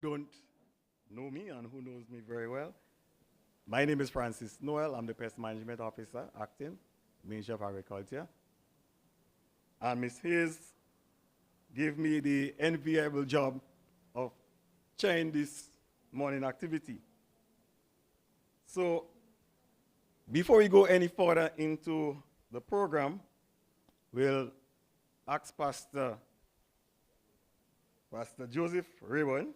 don't know me and who knows me very well, my name is Francis Noel. I'm the Pest Management Officer, acting, Ministry of Agriculture. And Ms. Hayes gave me the enviable job of chairing this morning activity. So, before we go any further into the program, we'll ask Pastor Joseph Rayburn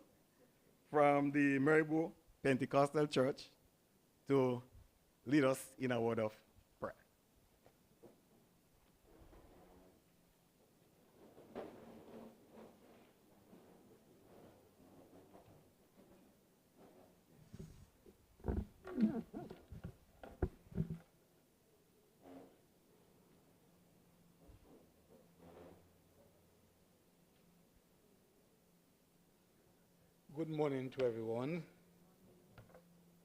from the Maribor Pentecostal Church to lead us in a word of prayer. Good morning to everyone.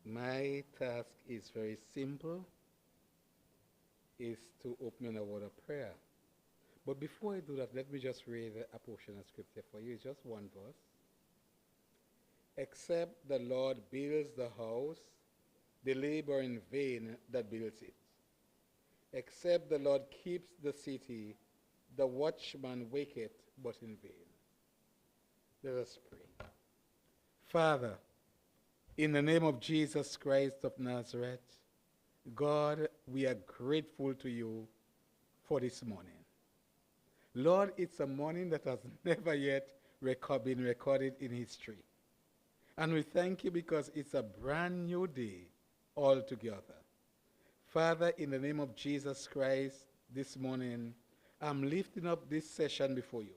My task is very simple, is to open in a word of prayer. But before I do that, let me just read a portion of scripture for you. It's just one verse. Except the Lord builds the house, they labor in vain that builds it. Except the Lord keeps the city, the watchman waketh but in vain. Let us pray. Father, in the name of Jesus Christ of Nazareth, God, we are grateful to you for this morning. Lord, it's a morning that has never yet been recorded in history. And we thank you because it's a brand new day altogether. Father, in the name of Jesus Christ, this morning, I'm lifting up this session before you.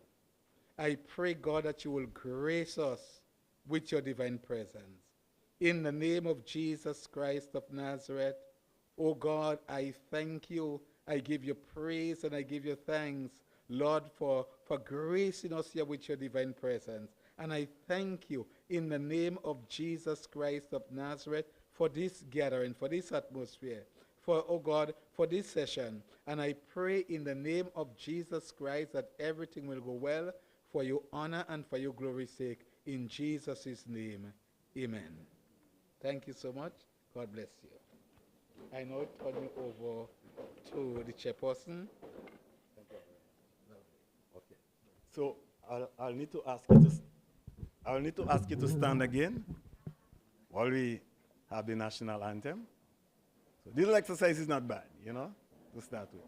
I pray, God, that you will grace us with your divine presence. In the name of Jesus Christ of Nazareth, oh God, I thank you. I give you praise and I give you thanks, Lord, for gracing us here with your divine presence. And I thank you in the name of Jesus Christ of Nazareth for this gathering, for this atmosphere, for, oh God, for this session. And I pray in the name of Jesus Christ that everything will go well for your honor and for your glory's sake. In Jesus' name, amen. Thank you so much. God bless you. I now turn you over to the chairperson. Okay. So I'll need to ask you to stand again while we have the national anthem. So this exercise is not bad, to start with.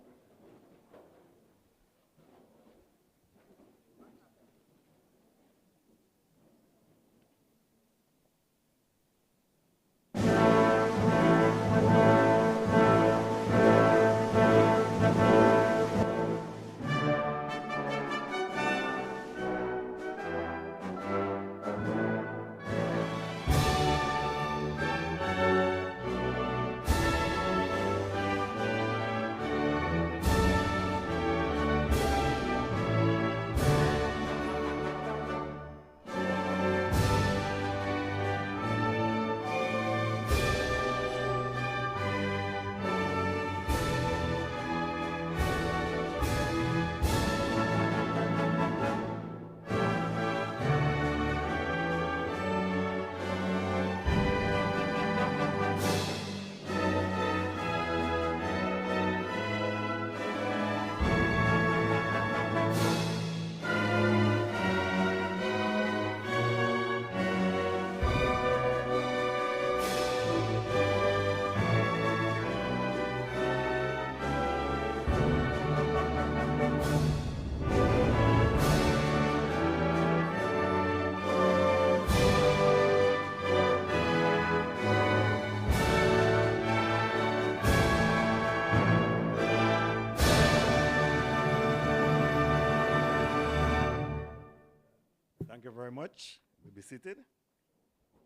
Thank you very much. We'll be seated.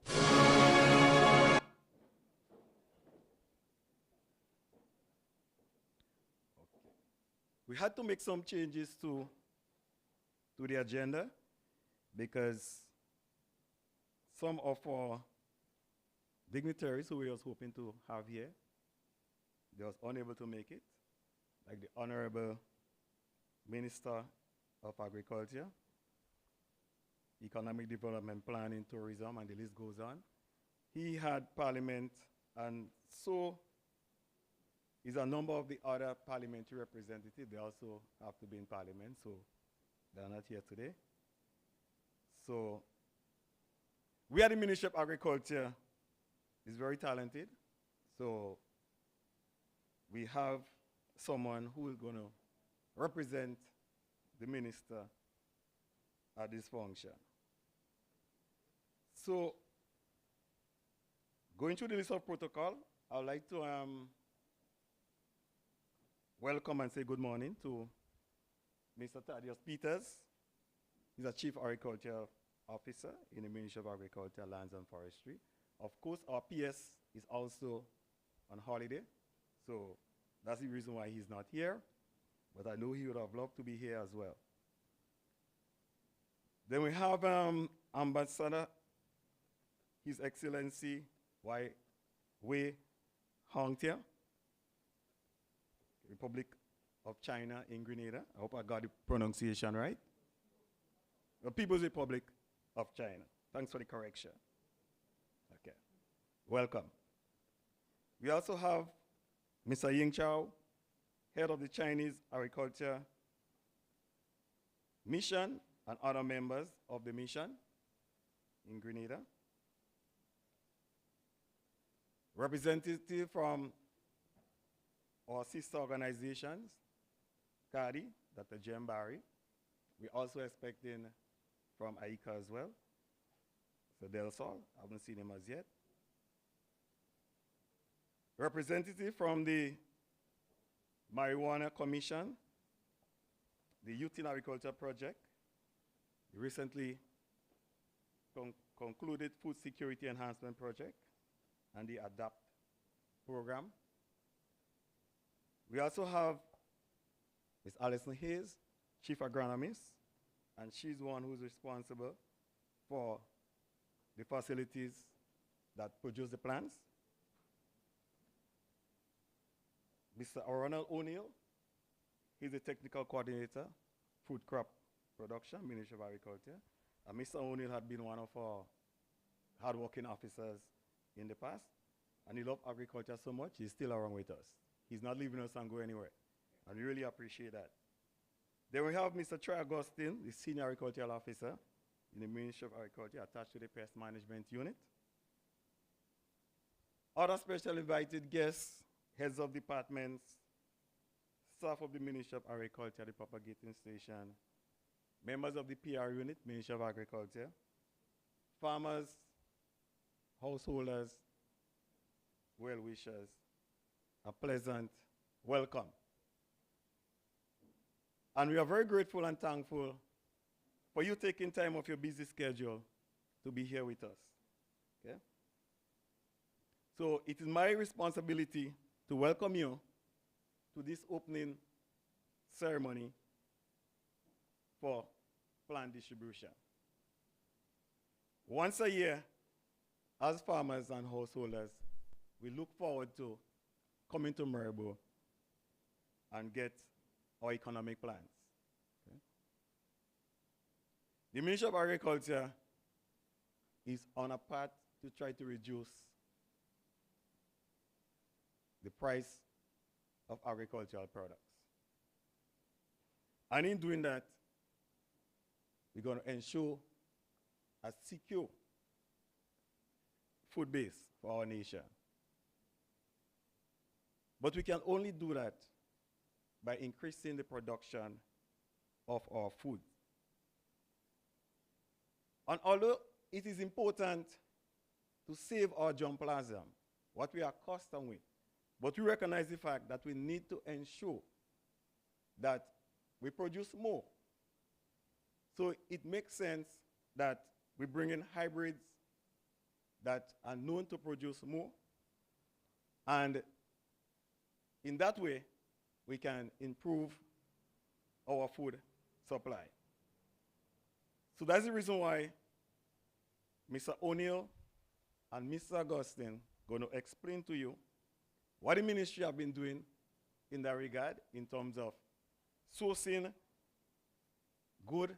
Okay. We had to make some changes to the agenda because some of our dignitaries who we was hoping to have here, they was unable to make it, like the Honorable Minister of Agriculture, economic development, planning, tourism, and the list goes on. He had parliament, and so is a number of the other parliamentary representatives. They also have to be in parliament, so they're not here today. So we at the Ministry of Agriculture is very talented. So we have someone who is going to represent the minister at this function. So going through the list of protocol, I would like to welcome and say good morning to Mr. Thaddeus Peters. He's a Chief Agricultural Officer in the Ministry of Agriculture, Lands and Forestry. Of course, our PS is also on holiday, so that's the reason why he's not here, but I know he would have loved to be here as well. Then we have Ambassador, His Excellency Wei Hongtia, Republic of China in Grenada. I hope I got the pronunciation right. The People's Republic of China. Thanks for the correction. Okay, welcome. We also have Mr. Ying Chao, head of the Chinese Agriculture Mission, and other members of the mission in Grenada. Representative from our sister organizations, CADI, Dr. Jem Barry. We're also expecting from AICA as well. So Del Sol, I haven't seen him as yet. Representative from the Marijuana Commission, the Youth in Agriculture Project, the recently concluded Food Security Enhancement Project, and the ADAPT program. We also have Ms. Alison Hayes, Chief Agronomist, and she's the one who's responsible for the facilities that produce the plants. Mr. Ronald O'Neill, he's the Technical Coordinator, Food Crop Production, Ministry of Agriculture. And Mr. O'Neill had been one of our hardworking officers in the past, and he loved agriculture so much, he's still around with us. He's not leaving us and go anywhere, and we really appreciate that. Then we have Mr. Troy Augustine, the Senior Agricultural Officer in the Ministry of Agriculture, attached to the Pest Management Unit. Other special invited guests, heads of departments, staff of the Ministry of Agriculture, the propagating station, members of the PR unit, Ministry of Agriculture, farmers, householders, well-wishers, a pleasant welcome. And we are very grateful and thankful for you taking time off your busy schedule to be here with us. Okay? So it is my responsibility to welcome you to this opening ceremony for plant distribution. Once a year, as farmers and householders, we look forward to coming to Maribo and get our economic plans. Okay? The Ministry of Agriculture is on a path to try to reduce the price of agricultural products. And in doing that, we're going to ensure a secure food base for our nation. But we can only do that by increasing the production of our food. And although it is important to save our germplasm, what we are accustomed with, but we recognize the fact that we need to ensure that we produce more. So it makes sense that we bring in hybrids that are known to produce more, and in that way, we can improve our food supply. So that's the reason why Mr. O'Neill and Mr. Augustine are going to explain to you what the ministry have been doing in that regard in terms of sourcing good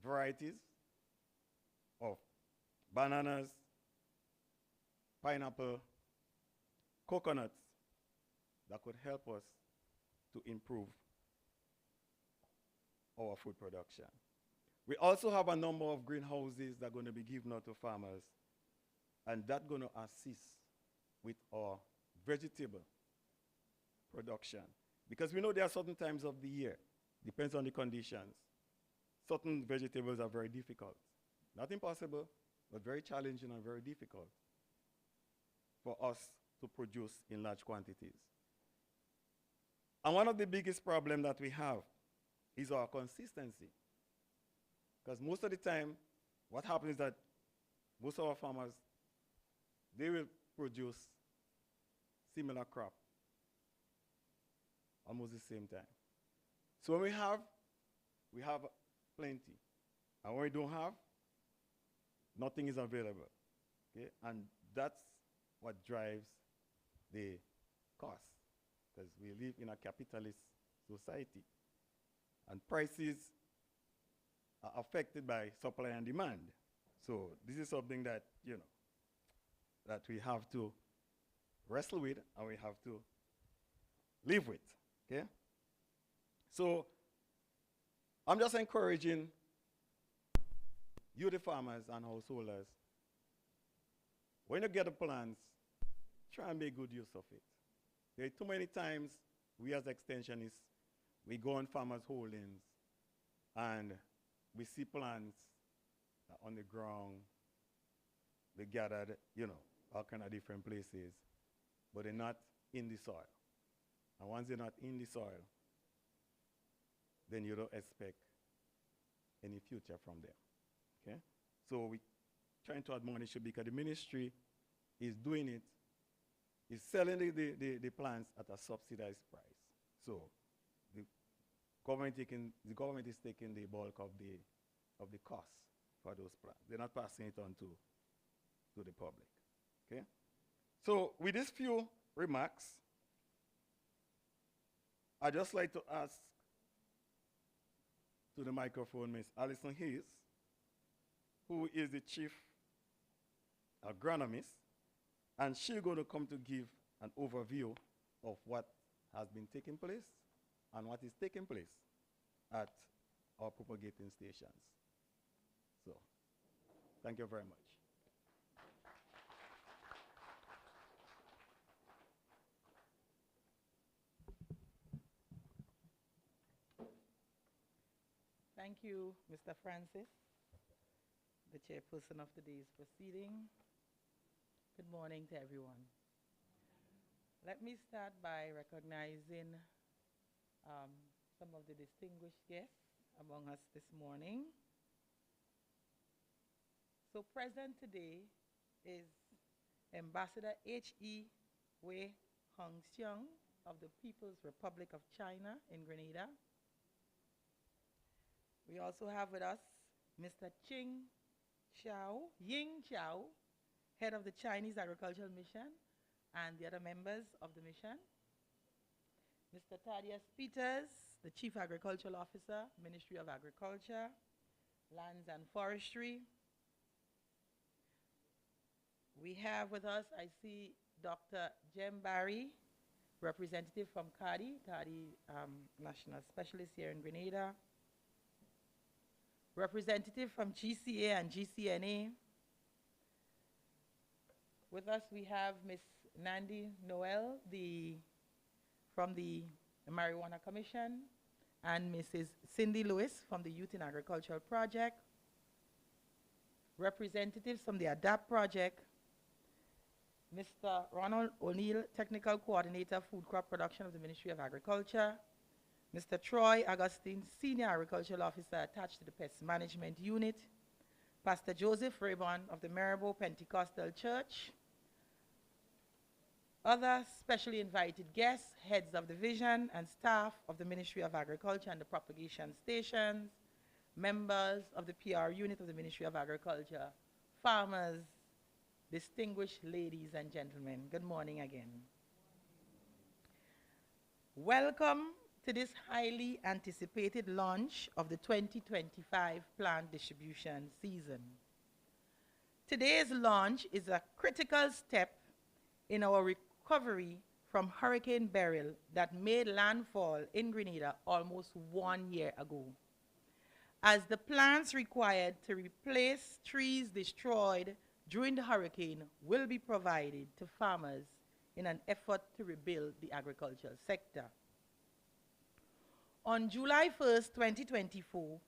varieties bananas, pineapple, coconuts that could help us to improve our food production. We also have a number of greenhouses that are going to be given out to farmers, and that's going to assist with our vegetable production. Because we know there are certain times of the year, depends on the conditions. Certain vegetables are very difficult. Not impossible, but very challenging and very difficult for us to produce in large quantities. And one of the biggest problems that we have is our consistency. Because most of the time, what happens is that most of our farmers, they will produce similar crop almost the same time. So when we have plenty. And when we don't have, nothing is available. Okay? And that's what drives the cost. Because we live in a capitalist society. And prices are affected by supply and demand. So this is something that, that we have to wrestle with and we have to live with. Okay? So I'm just encouraging you, the farmers and householders, when you get the plans, try and make good use of it. There are too many times we as extensionists, we go on farmers' holdings and we see plants on the ground, they gathered, all kind of different places, but they're not in the soil. And once they're not in the soil, then you don't expect any future from them. Okay? So we're trying to admonish you because the ministry is doing it, is selling the plants at a subsidized price. So the government is taking the bulk of the cost for those plants. They're not passing it on to the public. Okay? So with these few remarks, I'd just like to ask to the microphone Ms. Alison Hayes, who is the chief agronomist, and she's going to come to give an overview of what has been taking place and what is taking place at our propagating stations. So, thank you very much. Thank you, Mr. Francis, the chairperson of today's proceeding. Good morning to everyone. Let me start by recognizing some of the distinguished guests among us this morning. So present today is Ambassador H.E. Wei Hongxiang of the People's Republic of China in Grenada. We also have with us Mr. Ying Xiao, head of the Chinese Agricultural Mission, and the other members of the mission. Mr. Thaddeus Peters, the Chief Agricultural Officer, Ministry of Agriculture, Lands and Forestry. We have with us, I see Dr. Jem Barry, representative from CADI, National Specialist here in Grenada. Representative from GCA and GCNA. With us we have Ms. Nandi Noel from the Marijuana Commission, and Mrs. Cindy Lewis from the Youth in Agricultural Project. Representatives from the ADAPT Project, Mr. Ronald O'Neill, Technical Coordinator, Food Crop Production of the Ministry of Agriculture, Mr. Troy Augustine, Senior Agricultural Officer attached to the Pest Management Unit, Pastor Joseph Raybon of the Maribor Pentecostal Church, other specially invited guests, heads of division and staff of the Ministry of Agriculture and the propagation stations, members of the PR unit of the Ministry of Agriculture, farmers, distinguished ladies and gentlemen, good morning again. Welcome to this highly anticipated launch of the 2025 plant distribution season. Today's launch is a critical step in our recovery from Hurricane Beryl that made landfall in Grenada almost 1 year ago, as the plants required to replace trees destroyed during the hurricane will be provided to farmers in an effort to rebuild the agricultural sector. On July 1st, 2024,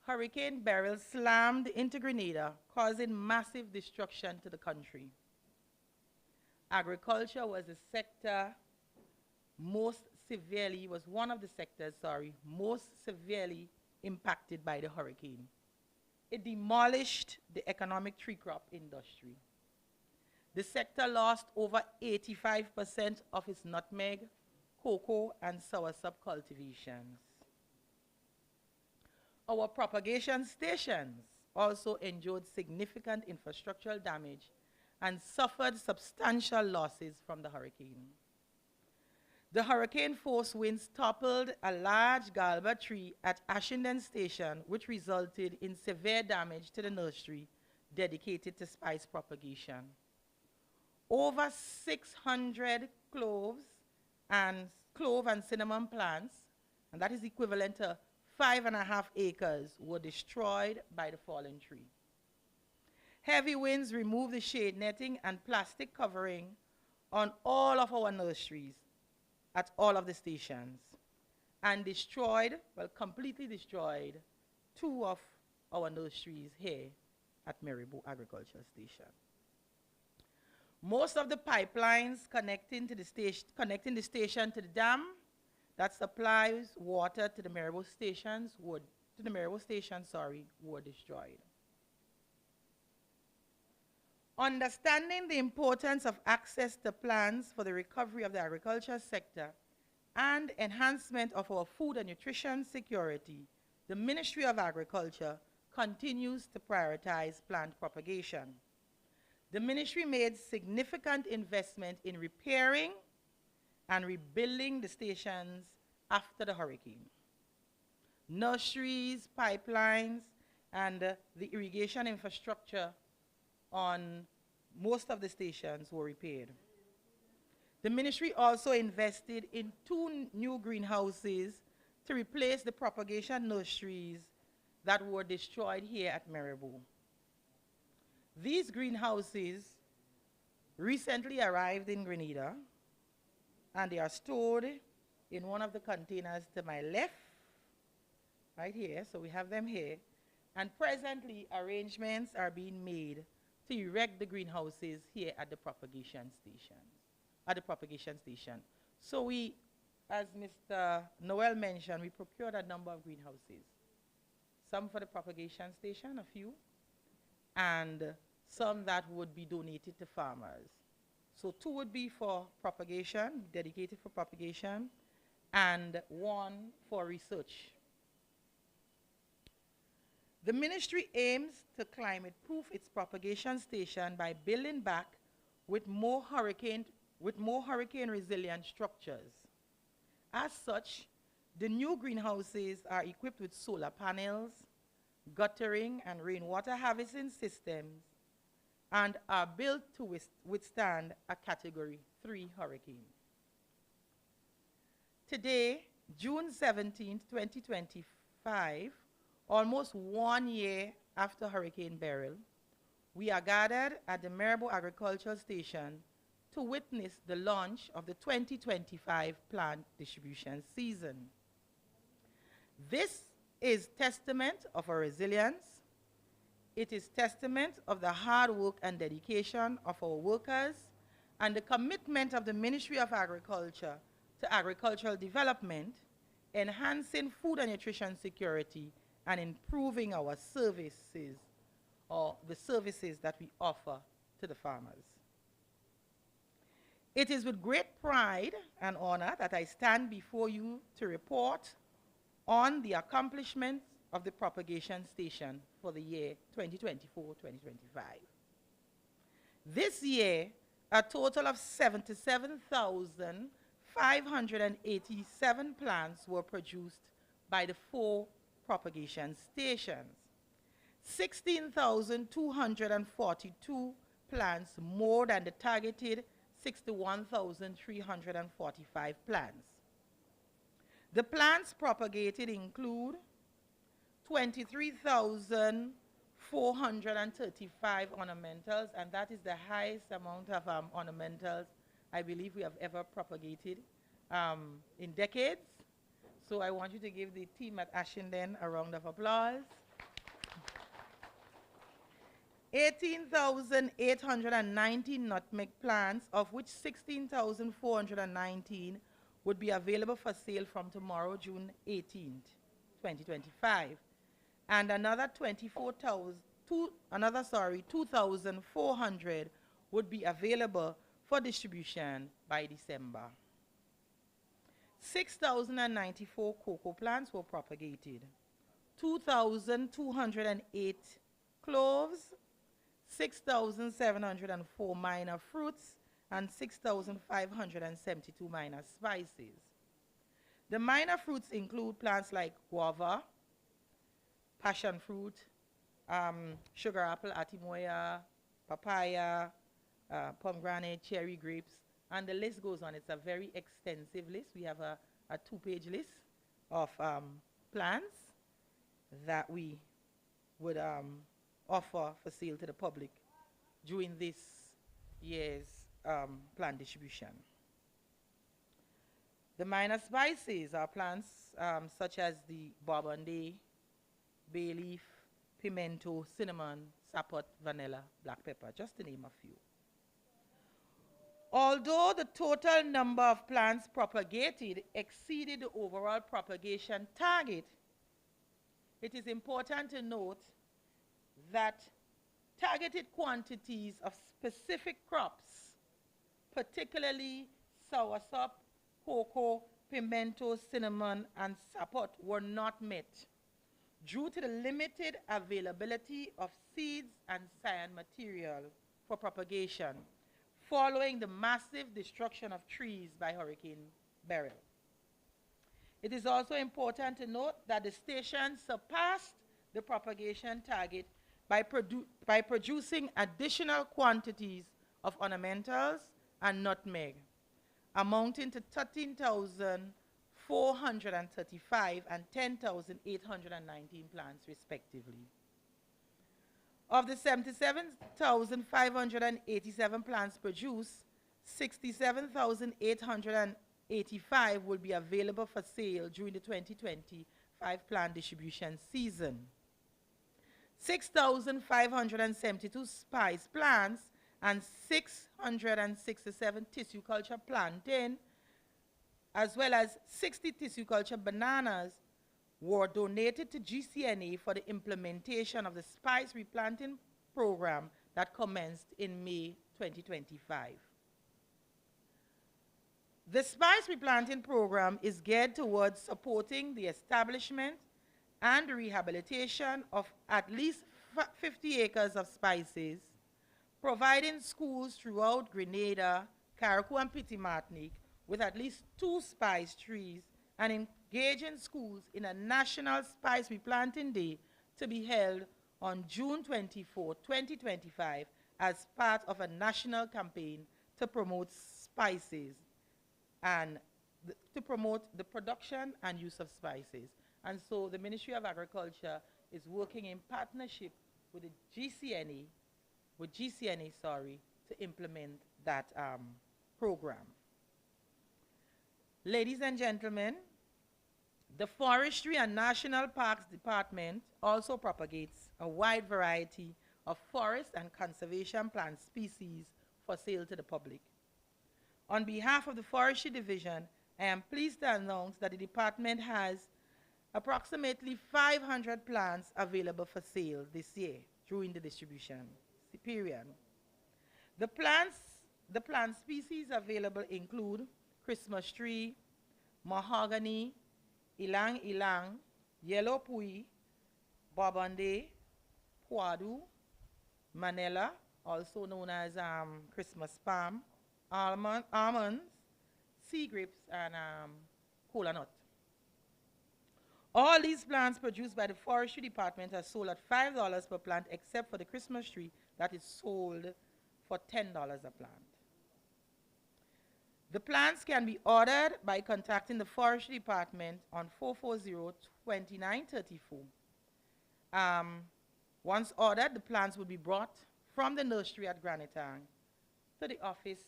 Hurricane Beryl slammed into Grenada, causing massive destruction to the country. Agriculture was one of the sectors, most severely impacted by the hurricane. It demolished the economic tree crop industry. The sector lost over 85% of its nutmeg, cocoa, and soursop cultivations. Our propagation stations also endured significant infrastructural damage and suffered substantial losses from the hurricane. The hurricane-force winds toppled a large galba tree at Ashendon Station, which resulted in severe damage to the nursery dedicated to spice propagation. Over 600 clove and cinnamon plants, and that is equivalent to 5.5 acres, were destroyed by the fallen tree. Heavy winds removed the shade netting and plastic covering on all of our nurseries at all of the stations, and completely destroyed 2 of our nurseries here at Maribor Agricultural Station. Most of the pipelines connecting the station to the dam that supplies water to the Maribor stations were destroyed. Understanding the importance of access to plans for the recovery of the agriculture sector and enhancement of our food and nutrition security, the Ministry of Agriculture continues to prioritize plant propagation. The ministry made significant investment in repairing and rebuilding the stations after the hurricane. Nurseries, pipelines, and the irrigation infrastructure on most of the stations were repaired. The ministry also invested in 2 new greenhouses to replace the propagation nurseries that were destroyed here at Maribor. These greenhouses recently arrived in Grenada, and they are stored in one of the containers to my left, right here. So we have them here. And presently, arrangements are being made to erect the greenhouses here at the propagation station. So we, as Mr. Noel mentioned, we procured a number of greenhouses. Some for the propagation station, a few, and some that would be donated to farmers. So 2 would be for propagation, dedicated for propagation, and 1 for research. The ministry aims to climate-proof its propagation station by building back with more hurricane-resilient structures. As such, the new greenhouses are equipped with solar panels, guttering and rainwater harvesting systems, and are built to withstand a Category 3 hurricane. Today, June 17, 2025, almost 1 year after Hurricane Beryl, we are gathered at the Maribor Agricultural Station to witness the launch of the 2025 plant distribution season. This is testament of our resilience. It is testament of the hard work and dedication of our workers and the commitment of the Ministry of Agriculture to agricultural development, enhancing food and nutrition security, and improving our services, or the services that we offer to the farmers. It is with great pride and honor that I stand before you to report on the accomplishments of the propagation station for the year 2024-2025. This year, a total of 77,587 plants were produced by the 4 propagation stations. 16,242 plants more than the targeted 61,345 plants. The plants propagated include 23,435 ornamentals, and that is the highest amount of ornamentals I believe we have ever propagated in decades. So I want you to give the team at Ashinden a round of applause. 18,819 nutmeg plants, of which 16,419 would be available for sale from tomorrow, June 18th, 2025. And another 2,400 would be available for distribution by December. 6,094 cocoa plants were propagated. 2,208 cloves, 6,704 minor fruits, and 6,572 minor spices. The minor fruits include plants like guava, passion fruit, sugar apple, atimoya, papaya, pomegranate, cherry grapes, and the list goes on. It's a very extensive list. We have a two-page list of plants that we would offer for sale to the public during this year's plant distribution. The minor spices are plants such as the barbunday, bay leaf, pimento, cinnamon, sapot, vanilla, black pepper, just to name a few. Although the total number of plants propagated exceeded the overall propagation target, it is important to note that targeted quantities of specific crops, particularly soursop, cocoa, pimento, cinnamon, and sapot, were not met due to the limited availability of seeds and scion material for propagation following the massive destruction of trees by Hurricane Beryl. It is also important to note that the station surpassed the propagation target by producing additional quantities of ornamentals and nutmeg, amounting to 13,435 and 10,819 plants respectively. Of the 77,587 plants produced, 67,885 will be available for sale during the 2025 plant distribution season. 6,572 spice plants and 667 tissue culture plantain, as well as 60 tissue culture bananas, were donated to GCNA for the implementation of the spice replanting program that commenced in May 2025. The spice replanting program is geared towards supporting the establishment and rehabilitation of at least 50 acres of spices, providing schools throughout Grenada, Carriacou, and Petit Martinique with at least 2 spice trees, and engaging schools in a National Spice Replanting Day to be held on June 24, 2025, as part of a national campaign to promote spices and to promote the production and use of spices. And so the Ministry of Agriculture is working in partnership with the GCNA, to implement that program. Ladies and gentlemen, the Forestry and National Parks Department also propagates a wide variety of forest and conservation plant species for sale to the public. On behalf of the Forestry Division, I am pleased to announce that the department has approximately 500 plants available for sale this year during the distribution period. The plant species available include Christmas tree, mahogany, ilang ilang, yellow pui, barbunday, puadu, manila, also known as Christmas palm, almonds, sea grapes, and kola nut. All these plants produced by the Forestry Department are sold at $5 per plant, except for the Christmas tree that is sold for $10 a plant. The plants can be ordered by contacting the Forestry Department on 440-2934. Once ordered, the plants will be brought from the nursery at Granitang to the office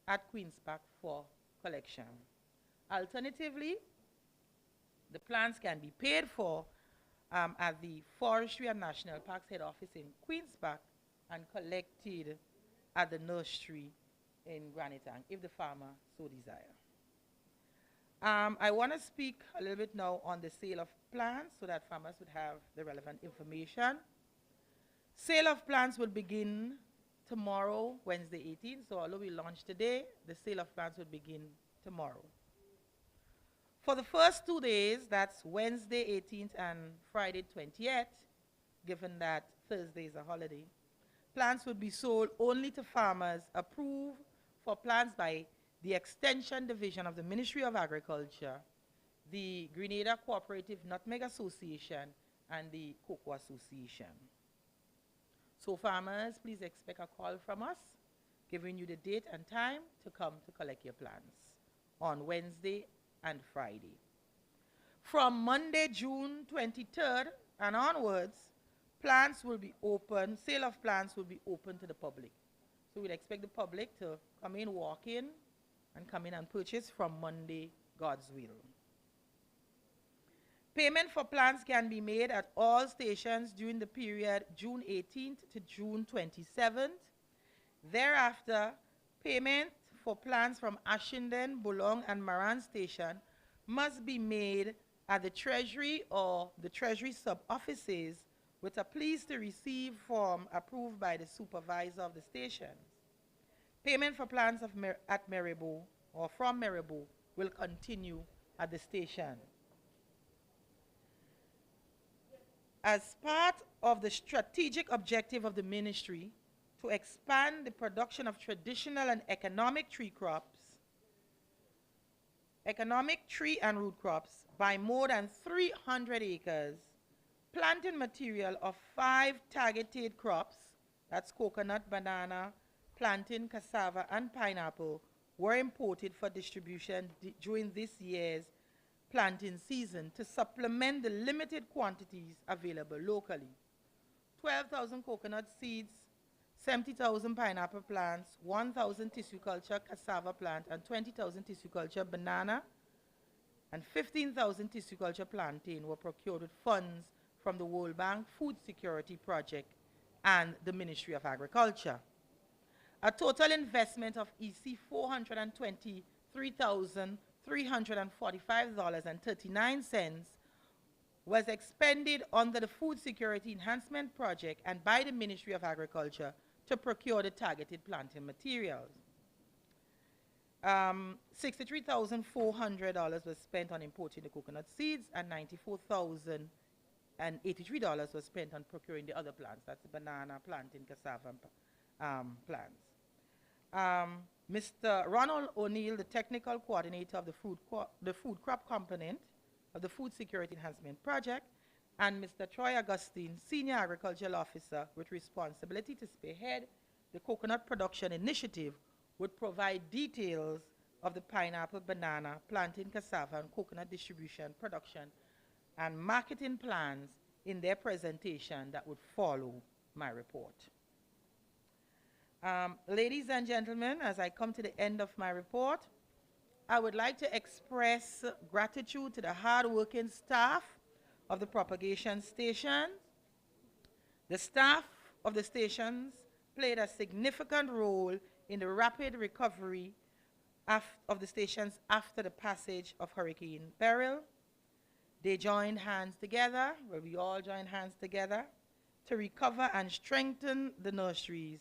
at Queen's Park for collection. Alternatively, the plants can be paid for at the Forestry and National Parks head office in Queen's Park and collected at the nursery in Granitang, if the farmer so desire. I want to speak a little bit now on the sale of plants so that farmers would have the relevant information. Sale of plants will begin tomorrow, Wednesday 18th. So although we launch today, the sale of plants will begin tomorrow. For the first 2 days, that's Wednesday 18th and Friday 20th, given that Thursday is a holiday, plants would be sold only to farmers approved for plants by the Extension Division of the Ministry of Agriculture, the Grenada Cooperative Nutmeg Association, and the Cocoa Association. So farmers, please expect a call from us, giving you the date and time to come to collect your plants on Wednesday and Friday. From Monday, June 23rd and onwards, plants will be open, sale of plants will be open to the public. So we'd expect the public to come in, walk in, and come in and purchase from Monday, God's will. Payment for plants can be made at all stations during the period June 18th to June 27th. Thereafter, payment for plants from Ashinden, Bulong, and Maran Station must be made at the Treasury or the Treasury sub-offices with a please to receive form approved by the supervisor of the stations. Payment for plants at Maribo or from Maribo will continue at the station. As part of the strategic objective of the ministry to expand the production of traditional and economic tree and root crops by more than 300 acres, planting material of 5 targeted crops, that's coconut, banana, plantain, cassava, and pineapple, were imported for distribution during this year's planting season to supplement the limited quantities available locally. 12,000 coconut seeds, 70,000 pineapple plants, 1,000 tissue culture cassava plant, and 20,000 tissue culture banana, and 15,000 tissue culture plantain were procured with funds from the World Bank Food Security Project and the Ministry of Agriculture. A total investment of EC $423,345.39 was expended under the Food Security Enhancement Project and by the Ministry of Agriculture to procure the targeted planting materials. $63,400 was spent on importing the coconut seeds, and $94,083 was spent on procuring the other plants, that's the banana, plantain, cassava, plants. Mr. Ronald O'Neill, the technical coordinator of the food crop component of the Food Security Enhancement Project, and Mr. Troy Augustine, Senior Agricultural Officer with responsibility to spearhead the coconut production initiative, would provide details of the pineapple, banana, plantain, cassava, and coconut distribution, production, and marketing plans in their presentation that would follow my report. Ladies and gentlemen, as I come to the end of my report, I would like to express gratitude to the hard-working staff of the propagation stations. The staff of the stations played a significant role in the rapid recovery of the stations after the passage of Hurricane Beryl. They joined hands together, where we all joined hands together, to recover and strengthen the nurseries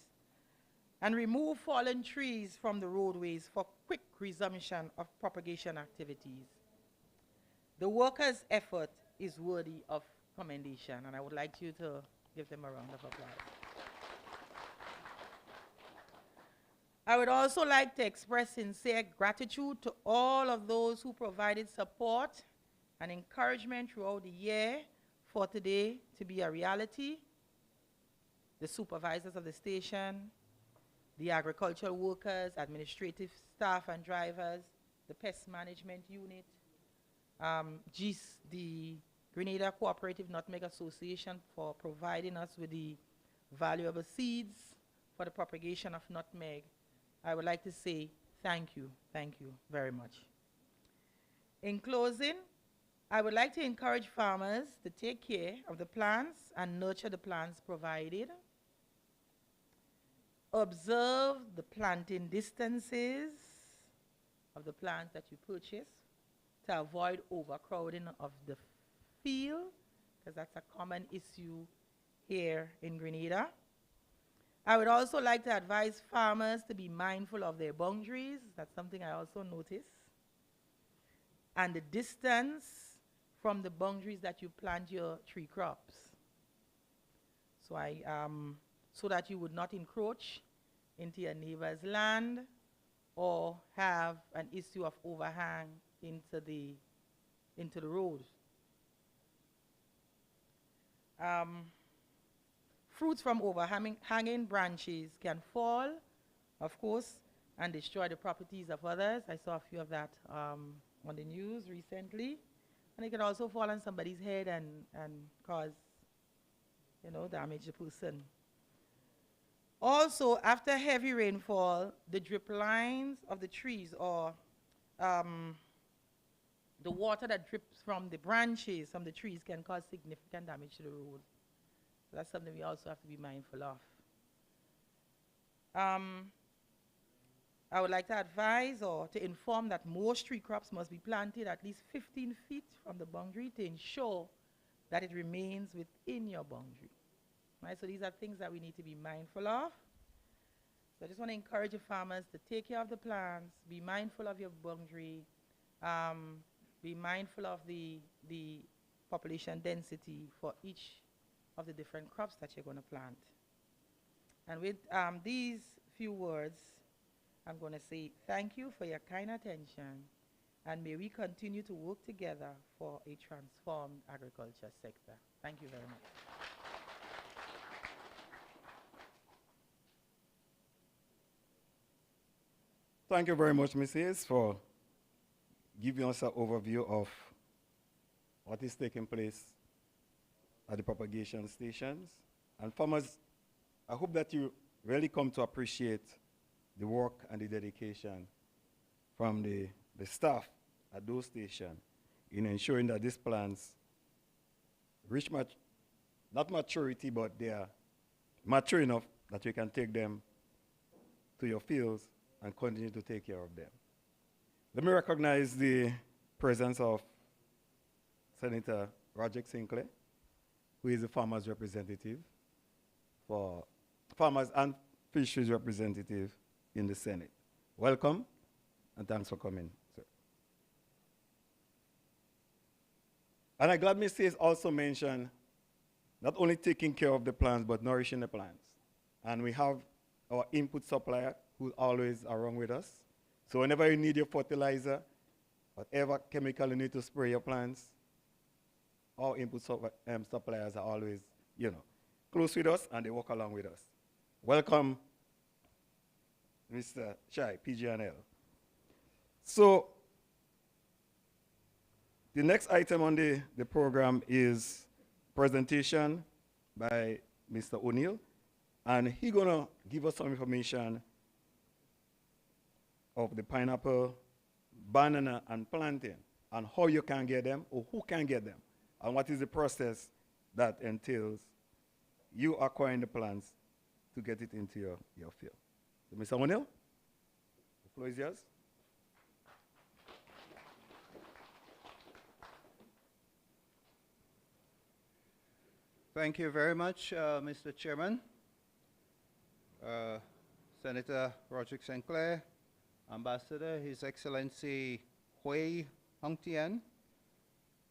and remove fallen trees from the roadways for quick resumption of propagation activities. The workers' effort is worthy of commendation, and I would like you to give them a round of applause. I would also like to express sincere gratitude to all of those who provided support and encouragement throughout the year for today to be a reality. The supervisors of the station, the agricultural workers, administrative staff and drivers, the pest management unit, GIS, the Grenada Cooperative Nutmeg Association, for providing us with the valuable seeds for the propagation of nutmeg. I would like to say thank you very much. In closing, I would like to encourage farmers to take care of the plants and nurture the plants provided. Observe the planting distances of the plants that you purchase to avoid overcrowding of the field, because that's a common issue here in Grenada. I would also like to advise farmers to be mindful of their boundaries. That's something I also noticed. And the distance from the boundaries that you plant your tree crops. So that you would not encroach into your neighbor's land or have an issue of overhang into the road. Fruits from overhanging branches can fall, of course, and destroy the properties of others. I saw a few of that on the news recently. And it can also fall on somebody's head and cause, damage the person. Also, after heavy rainfall, the drip lines of the trees, or the water that drips from the branches from the trees, can cause significant damage to the road. So that's something we also have to be mindful of. I would like to advise or to inform that most tree crops must be planted at least 15 feet from the boundary to ensure that it remains within your boundary. Right? So these are things that we need to be mindful of. So I just want to encourage the farmers to take care of the plants, be mindful of your boundary, be mindful of the population density for each of the different crops that you're going to plant. And with these few words, I'm going to say thank you for your kind attention, and may we continue to work together for a transformed agriculture sector. Thank you very much. Thank you very much, Ms. Hayes, for giving us an overview of what is taking place at the propagation stations. And farmers, I hope that you really come to appreciate the work and the dedication from the staff at those stations in ensuring that these plants reach not maturity, but they are mature enough that you can take them to your fields and continue to take care of them. Let me recognize the presence of Senator Roger Sinclair, who is the farmers' representative for farmers and fisheries representative in the Senate. Welcome, and thanks for coming, sir. And I'm glad Ms. Hayes also mentioned not only taking care of the plants, but nourishing the plants. And we have our input supplier who's always around with us. So whenever you need your fertilizer, whatever chemical you need to spray your plants, our input suppliers are always, close with us, and they work along with us. Welcome, Mr. Shai, PG&L. So the next item on the program is presentation by Mr. O'Neill, and he's gonna give us some information of the pineapple, banana, and plantain, and how you can get them, or who can get them, and what is the process that entails you acquiring the plants to get it into your field. So Mr. O'Neill, the floor is yours. Thank you very much, Mr. Chairman. Senator Roderick Sinclair, Ambassador, His Excellency Hui Hongtian,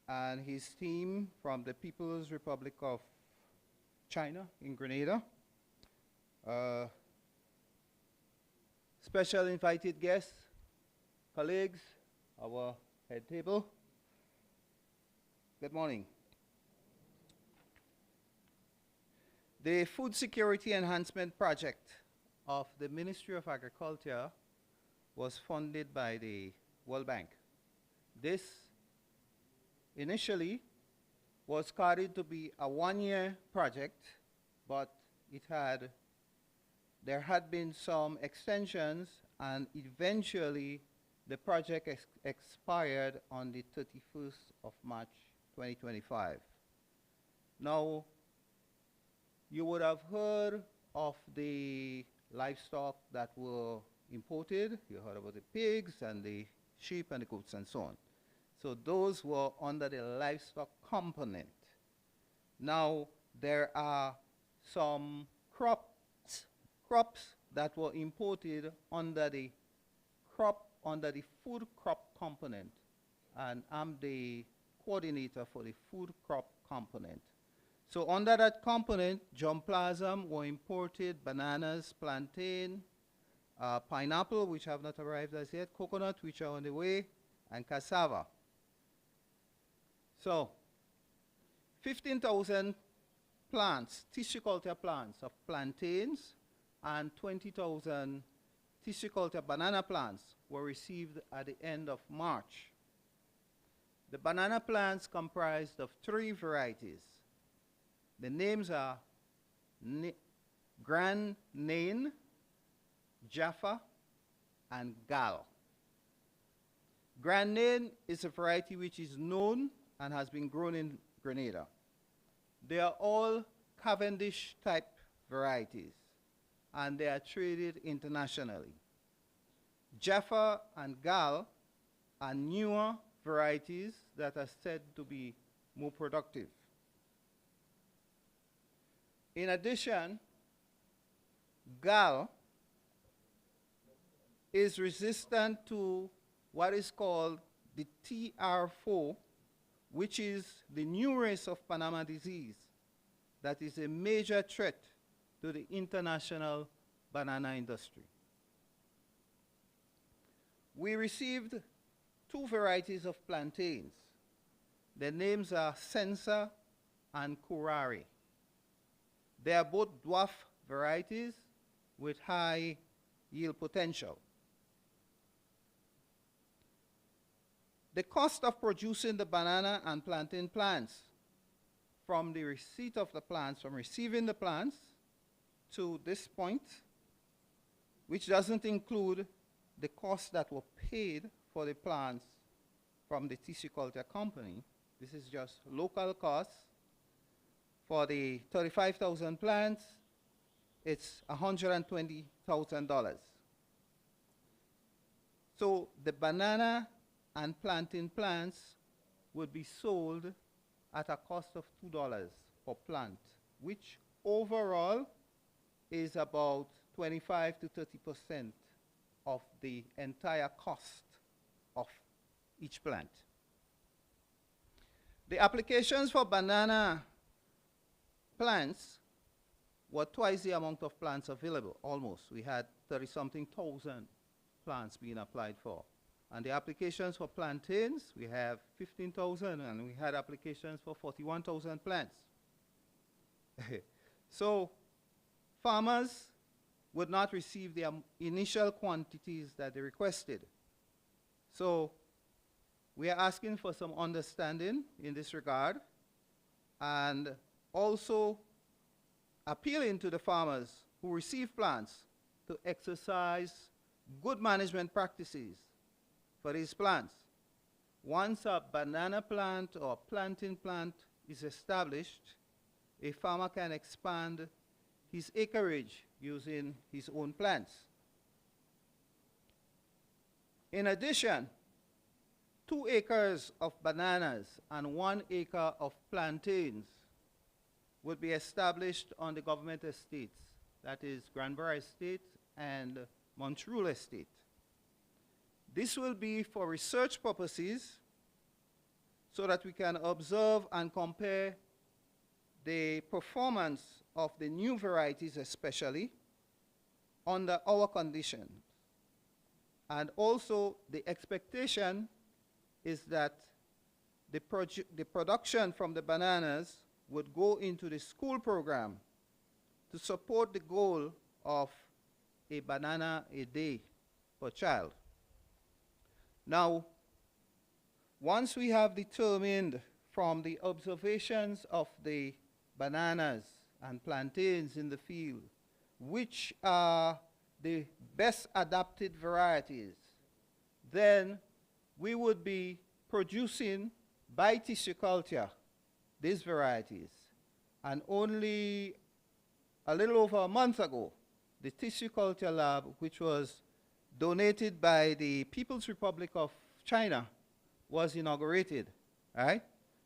and his team from the People's Republic of China in Grenada. Special invited guests, colleagues, our head table. Good morning. The Food Security Enhancement Project of the Ministry of Agriculture was funded by the World Bank. This initially was carried to be a one-year project, but there had been some extensions, and eventually the project expired on the 31st of March 2025. Now, you would have heard of the livestock that were imported. You heard about the pigs and the sheep and the goats and so on. So those were under the livestock component. Now, there are some crops that were imported under the food crop component, and I'm the coordinator for the food crop component. So under that component, germplasm were imported, bananas, plantain, pineapple, which have not arrived as yet, coconut, which are on the way, and cassava. So 15,000 plants, tissue culture plants of plantains, and 20,000 tissue culture banana plants were received at the end of March. The banana plants comprised of 3 varieties. The names are Grand Nain, Jaffa, and Gal. Grand Nain is a variety which is known and has been grown in Grenada. They are all Cavendish type varieties, and they are traded internationally. Jaffa and Gal are newer varieties that are said to be more productive. In addition, Gal is resistant to what is called the TR4, which is the new race of Panama disease that is a major threat to the international banana industry. We received 2 varieties of plantains. Their names are Sensa and Kurari. They are both dwarf varieties with high yield potential. The cost of producing the banana and plantain plants from the receipt of the plants, from receiving the plants to this point, which doesn't include the costs that were paid for the plants from the tissue culture company. This is just local costs. For the 35,000 plants, it's $120,000. So the banana and plantain plants would be sold at a cost of $2 per plant, which overall is about 25 to 30% of the entire cost of each plant. The applications for banana plants were twice the amount of plants available, almost. We had 30-something thousand plants being applied for. And the applications for plantains, we have 15,000, and we had applications for 41,000 plants. So farmers would not receive the initial quantities that they requested. So we are asking for some understanding in this regard, and also appealing to the farmers who receive plants to exercise good management practices for these plants. Once a banana plant or plantain plant is established, a farmer can expand his acreage using his own plants. In addition, 2 acres of bananas and 1 acre of plantains would be established on the government estates, that is Granbury Estate and Montreal Estate. This will be for research purposes so that we can observe and compare the performance of the new varieties especially under our conditions. And also the expectation is that the production from the bananas would go into the school program to support the goal of a banana a day per child. Now, once we have determined from the observations of the bananas and plantains in the field which are the best adapted varieties, then we would be producing by tissue culture these varieties. And only a little over a month ago, the tissue culture lab, which was donated by the People's Republic of China, was inaugurated, right?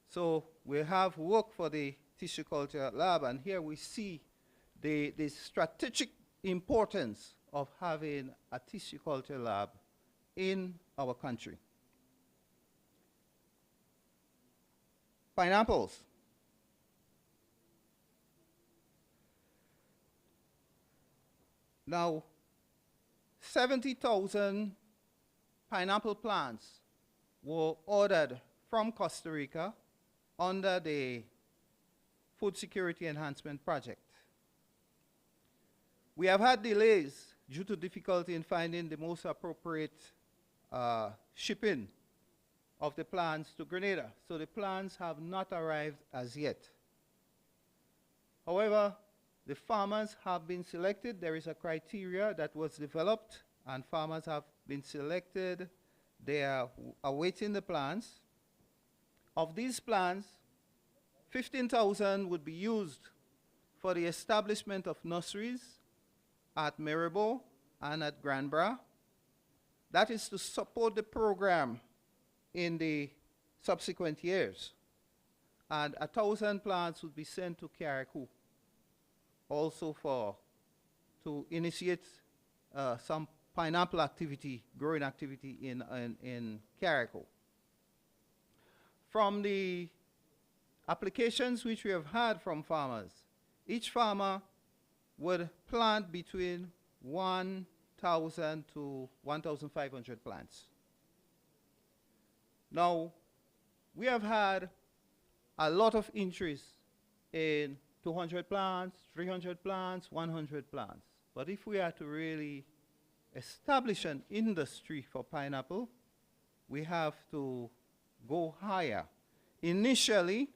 So we have work for the tissue culture lab, and here we see the strategic importance of having a tissue culture lab in our country. Pineapples. Now, 70,000 pineapple plants were ordered from Costa Rica under the Food Security Enhancement Project. We have had delays due to difficulty in finding the most appropriate shipping of the plants to Grenada. So the plants have not arrived as yet. However, the farmers have been selected. There is a criteria that was developed, and farmers have been selected. They are awaiting the plants. Of these plants, 15,000 would be used for the establishment of nurseries at Maribor and at Granbra. That is to support the program in the subsequent years. And 1,000 plants would be sent to Carriacou, also to initiate some pineapple activity, growing activity in Carriacou. From the applications which we have had from farmers, each farmer would plant between 1,000 to 1,500 plants. Now, we have had a lot of interest in 200 plants, 300 plants, 100 plants. But if we are to really establish an industry for pineapple, we have to go higher. Initially,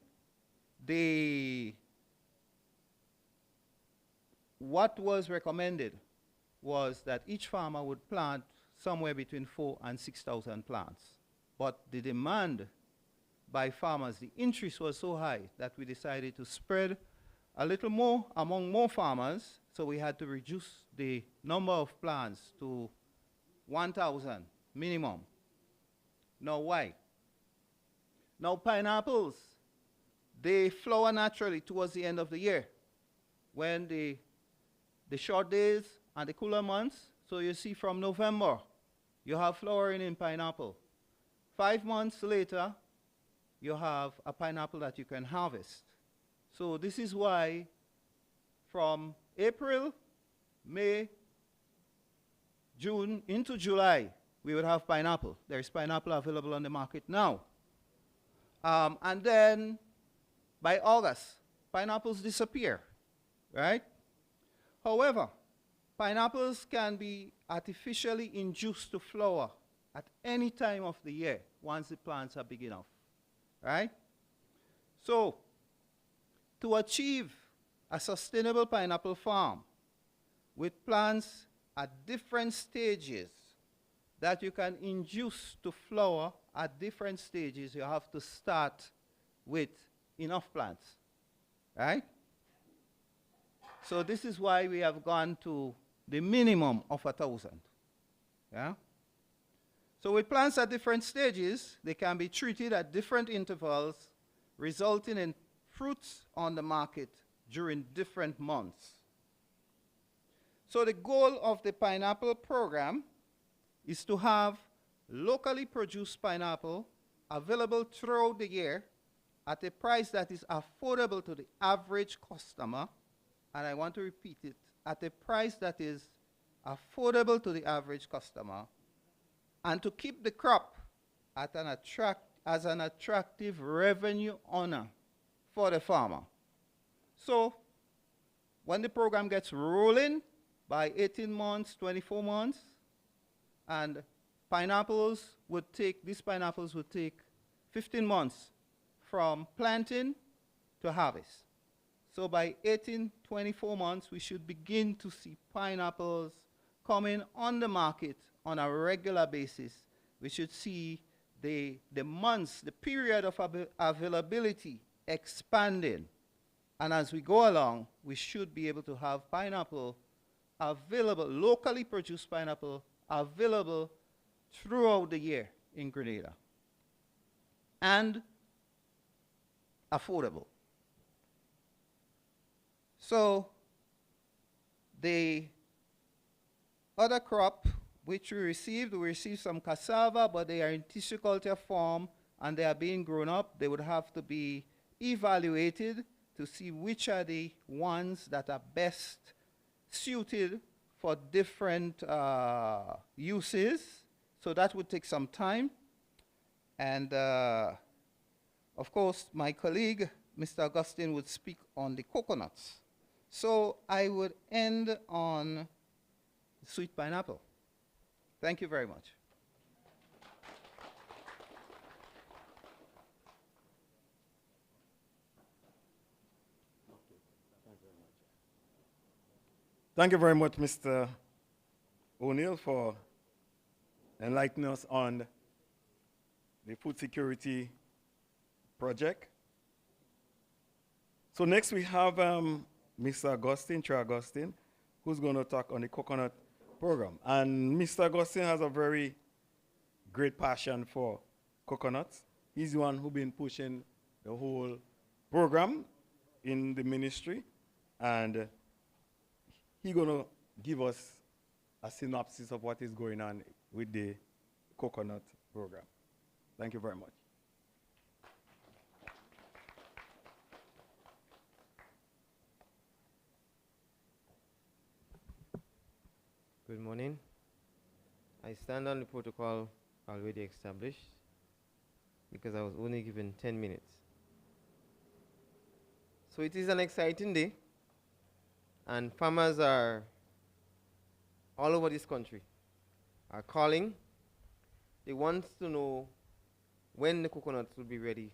what was recommended was that each farmer would plant somewhere between 4,000 and 6,000 plants. But the demand by farmers, the interest was so high that we decided to spread a little more among more farmers, so we had to reduce the number of plants to 1,000 minimum. Now, why? Now, pineapples, they flower naturally towards the end of the year, when the short days and the cooler months. So you see from November, you have flowering in pineapple. 5 months later, you have a pineapple that you can harvest. So this is why from April, May, June into July, we would have pineapple. There is pineapple available on the market now. And then by August, pineapples disappear, right? However, pineapples can be artificially induced to flower at any time of the year once the plants are big enough, right? So, to achieve a sustainable pineapple farm with plants at different stages that you can induce to flower at different stages, you have to start with enough plants, right? So this is why we have gone to the minimum of 1,000, yeah? So with plants at different stages, they can be treated at different intervals, resulting in fruits on the market during different months. So the goal of the pineapple program is to have locally produced pineapple available throughout the year at a price that is affordable to the average customer, and I want to repeat it, at a price that is affordable to the average customer, and to keep the crop at an as an attractive revenue earner for the farmer. So when the program gets rolling by 18 months, 24 months, and these pineapples would take 15 months from planting to harvest. So by 18, 24 months, we should begin to see pineapples coming on the market on a regular basis. We should see the months, the period of availability expanding. And as we go along, we should be able to have pineapple available, locally produced pineapple available throughout the year in Grenada. And affordable. So the other crop which we received some cassava, but they are in tissue culture form and they are being grown up. They would have to be evaluated to see which are the ones that are best suited for different uses. So that would take some time. And of course, my colleague, Mr. Augustine, would speak on the coconuts. So I would end on sweet pineapple. Thank you very much. Thank you very much, Mr. O'Neill, for enlightening us on the food security project. So next we have Mr. Augustine, Troy Augustine, who's going to talk on the coconut program. And Mr. Augustine has a very great passion for coconuts. He's the one who's been pushing the whole program in the ministry. And he's going to give us a synopsis of what is going on with the coconut program. Thank you very much. Good morning. I stand on the protocol already established because I was only given 10 minutes. So it is an exciting day, and farmers are all over this country are calling. They want to know when the coconuts will be ready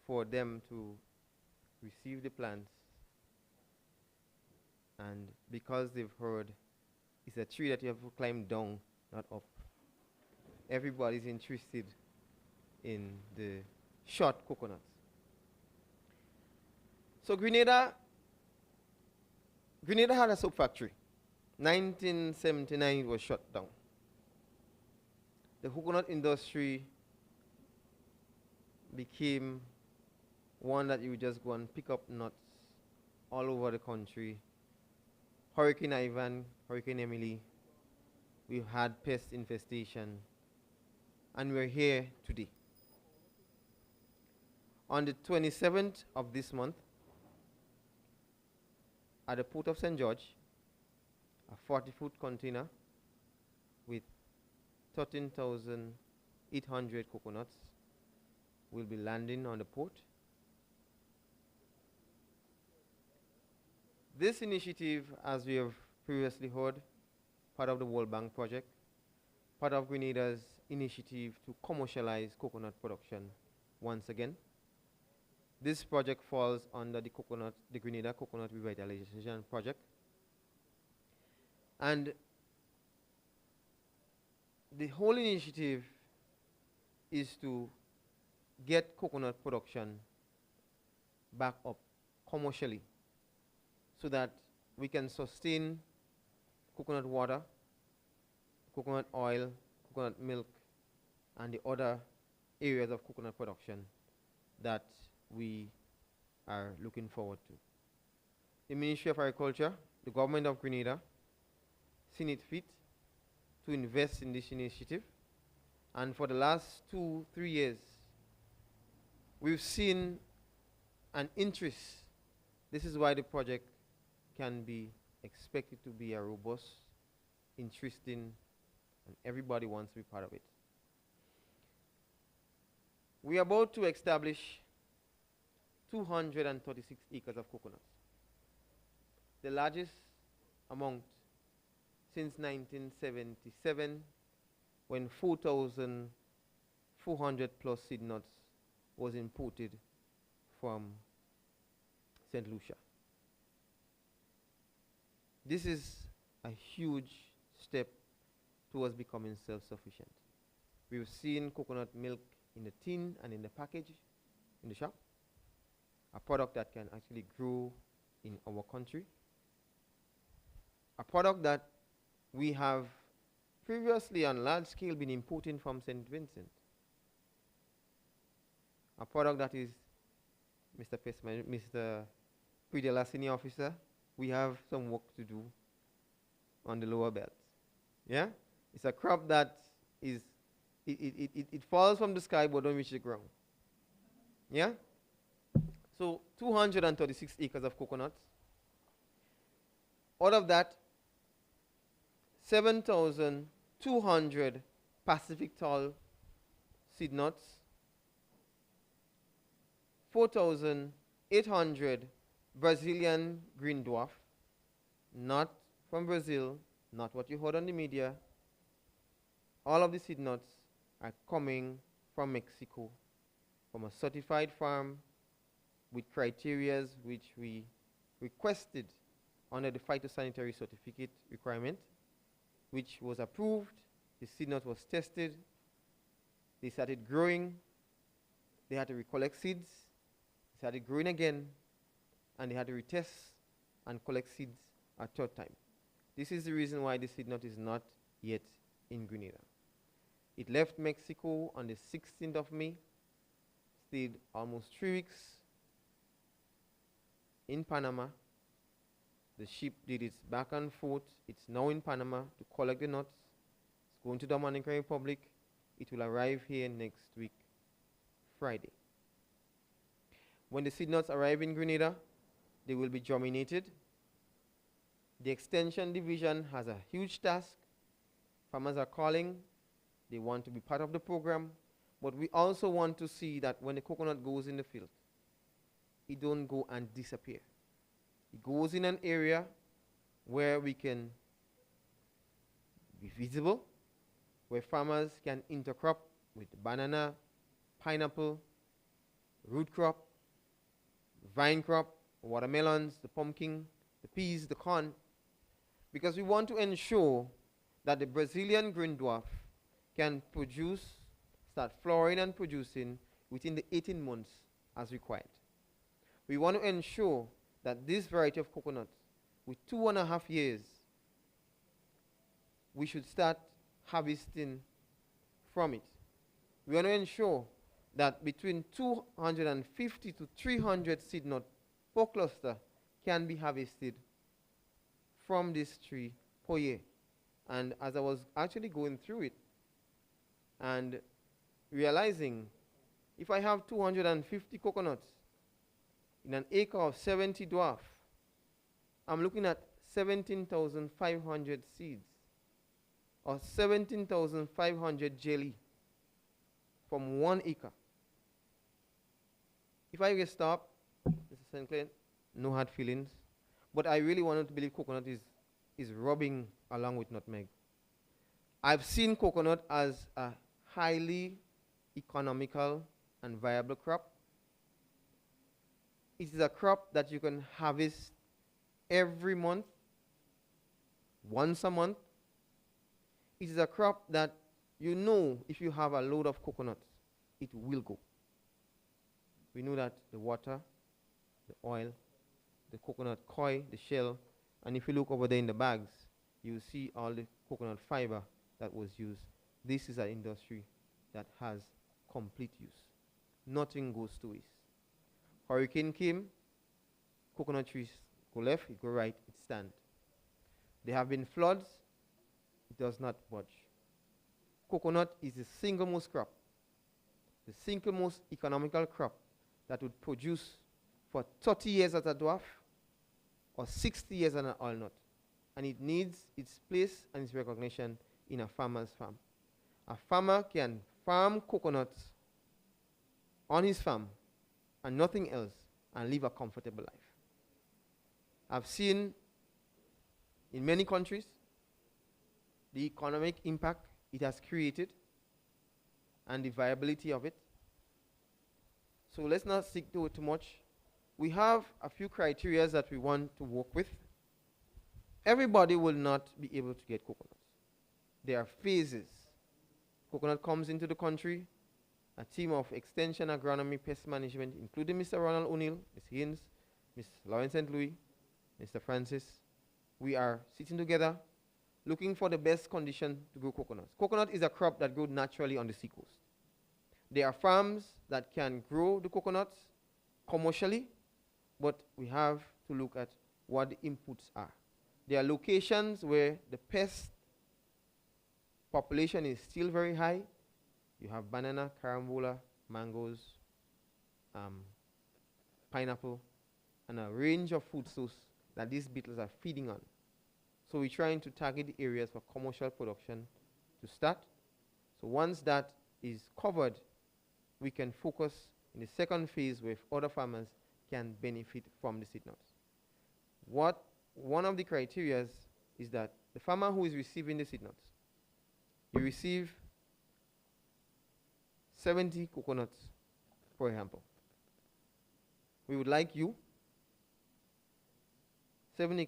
for them to receive the plants. And because they've heard it's a tree that you have to climb down, not up, everybody's interested in the short coconuts. So Grenada had a soap factory. 1979 it was shut down. The coconut industry became one that you would just go and pick up nuts all over the country. Hurricane Ivan, Hurricane Emily, we've had pest infestation, and we're here today. On the 27th of this month, at the Port of St. George, a 40-foot container with 13,800 coconuts will be landing on the port. This initiative, as we have previously heard, part of the World Bank project, part of Grenada's initiative to commercialize coconut production once again. This project falls under the Grenada Coconut Revitalization Project. And the whole initiative is to get coconut production back up commercially, so that we can sustain coconut water, coconut oil, coconut milk, and the other areas of coconut production that we are looking forward to. The Ministry of Agriculture, the government of Grenada, seen it fit to invest in this initiative. And for the last 2-3 years, we've seen an interest. This is why the project can be expected to be a robust, interesting, and everybody wants to be part of it. We are about to establish 236 acres of coconuts, the largest amount since 1977, when 4,400 plus seed nuts was imported from St. Lucia. This is a huge step towards becoming self-sufficient. We've seen coconut milk in the tin and in the package in the shop, a product that can actually grow in our country, a product that we have previously on large scale been importing from St. Vincent, a product that is, Mr. Predella Senior Officer, we have some work to do on the lower belt. Yeah? It's a crop that is, it falls from the sky but don't reach the ground. Yeah? So 236 acres of coconuts. Out of that, 7,200 Pacific tall seed nuts, 4,800 Brazilian green dwarf, not from Brazil, not what you heard on the media. All of the seed nuts are coming from Mexico, from a certified farm with criteria which we requested under the phytosanitary certificate requirement, which was approved. The seed nut was tested. They started growing. They had to recollect seeds. They started growing again, and they had to retest and collect seeds a third time. This is the reason why the seed nut is not yet in Grenada. It left Mexico on the 16th of May, stayed almost 3 weeks in Panama. The ship did its back and forth. It's now in Panama to collect the nuts. It's going to the Dominican Republic. It will arrive here next week, Friday. When the seed nuts arrive in Grenada, they will be germinated. The Extension Division has a huge task. Farmers are calling. They want to be part of the program. But we also want to see that when the coconut goes in the field, it don't go and disappear. It goes in an area where we can be visible, where farmers can intercrop with banana, pineapple, root crop, vine crop, watermelons, the pumpkin, the peas, the corn, because we want to ensure that the Brazilian green dwarf can produce, start flowering and producing within the 18 months as required. We want to ensure that this variety of coconut, with 2.5 years, we should start harvesting from it. We want to ensure that between 250 to 300 seed nut per cluster can be harvested from this tree per year. And as I was actually going through it and realizing, if I have 250 coconuts in an acre of 70 dwarf, I'm looking at 17,500 seeds or 17,500 jelly from 1 acre. If I get stopped, Mr. Sinclair, no hard feelings, but I really wanted to believe coconut is rubbing along with nutmeg. I've seen coconut as a highly economical and viable crop. It is a crop that you can harvest every month, once a month. It is a crop that you know if you have a load of coconuts, it will go. We know that the water, the oil, the coconut coir, the shell, and if you look over there in the bags, you will see all the coconut fiber that was used. This is an industry that has complete use. Nothing goes to waste. Hurricane came, coconut trees go left, it go right, it stand. There have been floods, it does not budge. Coconut is the single most crop, the single most economical crop that would produce for 30 years as a dwarf or 60 years as an oil nut. And it needs its place and its recognition in a farmer's farm. A farmer can farm coconuts on his farm and nothing else and live a comfortable life. I've seen in many countries the economic impact it has created and the viability of it. So let's not stick to it too much. We have a few criteria that we want to work with. Everybody will not be able to get coconuts. There are phases. Coconut comes into the country. A team of extension, agronomy, pest management, including Mr. Ronald O'Neill, Ms. Haynes, Ms. Lawrence St. Louis, Mr. Francis, we are sitting together looking for the best condition to grow coconuts. Coconut is a crop that grows naturally on the seacoast. There are farms that can grow the coconuts commercially, but we have to look at what the inputs are. There are locations where the pest population is still very high. You have banana, carambola, mangoes, pineapple, and a range of food sources that these beetles are feeding on. So we're trying to target the areas for commercial production to start. So once that is covered, we can focus in the second phase where other farmers can benefit from the seed nuts. One of the criteria is that the farmer who is receiving the seed nuts, you receive 70 coconuts, for example. We would like you, 70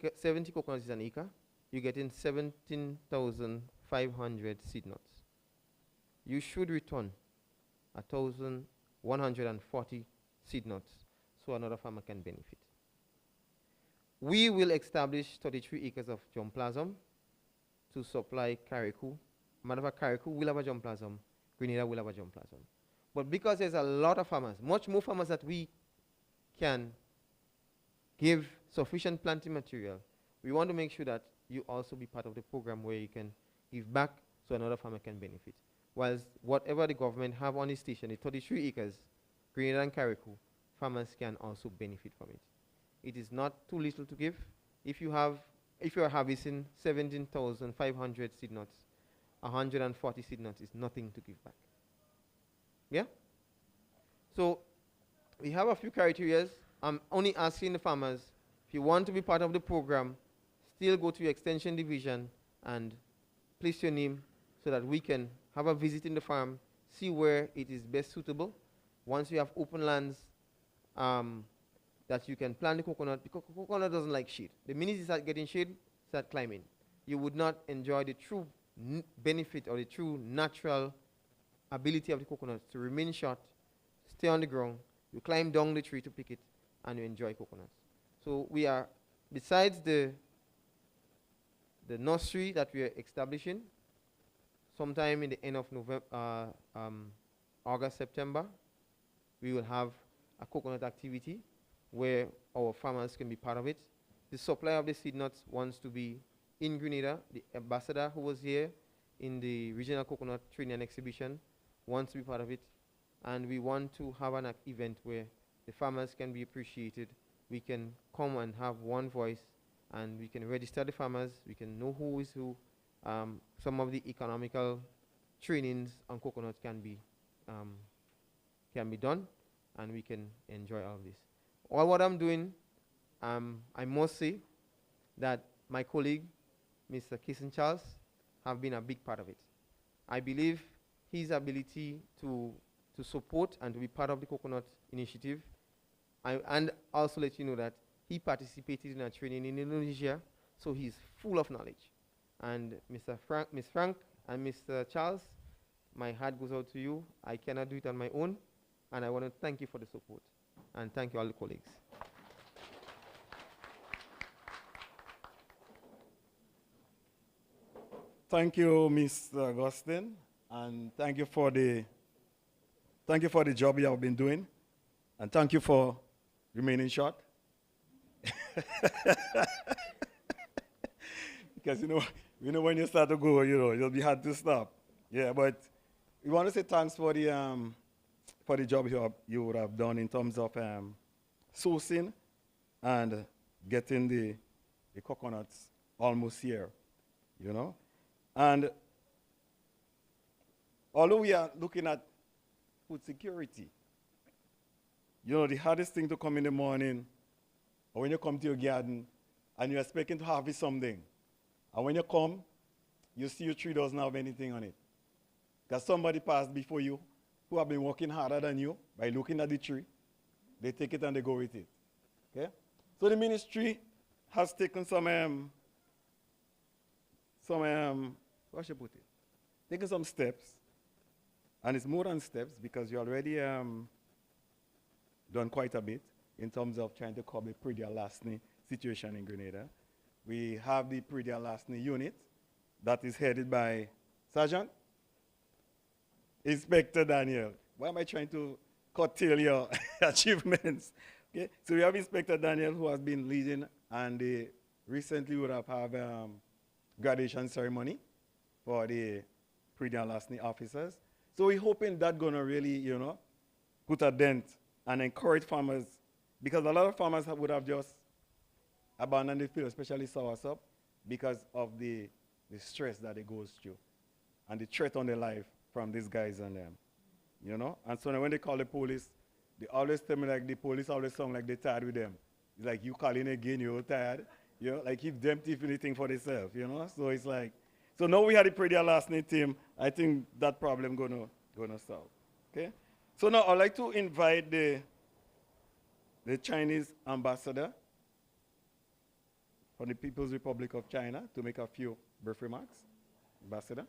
coconuts is an acre, you're getting 17,500 seed nuts. You should return 1,140 seed nuts so another farmer can benefit. We will establish 33 acres of germplasm to supply Carriacou. Matter of fact, Carriacou will have a germplasm, Grenada will have a germplasm. But because there's a lot of farmers, much more farmers that we can give sufficient planting material, we want to make sure that you also be part of the program where you can give back so another farmer can benefit. Whilst whatever the government have on the station, the 33 acres, Grenada and Carriacou, farmers can also benefit from it. It is not too little to give. If you are harvesting 17,500 seed nuts, 140 seed nuts is nothing to give back. Yeah? So we have a few criteria. I'm only asking the farmers, if you want to be part of the program, still go to your extension division and place your name so that we can have a visit in the farm, see where it is best suitable. Once you have open lands that you can plant the coconut, because coconut doesn't like shade. The minute you start getting shade, start climbing. You would not enjoy the true benefit or the true natural ability of the coconut to remain short, stay on the ground, you climb down the tree to pick it, and you enjoy coconuts. So we are, besides the nursery that we are establishing, sometime in the end of November, August, September, we will have a coconut activity where our farmers can be part of it. The supplier of the seed nuts wants to be in Grenada. The ambassador who was here in the regional coconut training and exhibition wants to be part of it. And we want to have an event where the farmers can be appreciated. We can come and have one voice, and we can register the farmers. We can know who is who. Some of the economical trainings on coconuts can be done, and we can enjoy all of this. All what I'm doing, I must say that my colleague, Mr. Kissen Charles, have been a big part of it. I believe his ability to support and to be part of the coconut initiative, and also let you know that he participated in a training in Indonesia, so he's full of knowledge. And Mr. Frank, Ms. Frank, and Mr. Charles, my heart goes out to you. I cannot do it on my own, and I want to thank you for the support, and thank you all the colleagues. Thank you, Mr. Augustine, and thank you for the job you have been doing, and thank you for remaining short. Because when you start to go, you'll be hard to stop. Yeah, but we want to say thanks for the job you would have done in terms of sourcing and getting the coconuts almost here, And although we are looking at food security, You know, the hardest thing to come in the morning, or when you come to your garden, and you're expecting to harvest something. And when you come, you see your tree doesn't have anything on it. Because somebody passed before you who have been working harder than you by looking at the tree. They take it and they go with it. Okay? So the ministry has taken some what should I put it? Taken some steps. And it's more than steps because you already done quite a bit in terms of trying to curb the Priddy Alasni situation in Grenada. We have the Priddy Alasni unit that is headed by Sergeant Inspector Daniel. Why am I trying to curtail your achievements? Okay, so we have Inspector Daniel who has been leading, and recently would have graduation ceremony for the Priddy Alasni officers. So we're hoping that's gonna really, you know, put a dent and encourage farmers, because a lot of farmers would have just abandoned the field, especially soursop, because of the stress that it goes through and the threat on their life from these guys and them, you know? And so now when they call the police, they always tell me like the police always sound like they're tired with them. It's like, you calling again, you're tired. You know, like if them thief anything for themselves, you know? So it's like, so now we had the Priddy Alasni team, I think that problem gonna solve, okay? So now I'd like to invite the Chinese ambassador from the People's Republic of China to make a few brief remarks. Ambassador.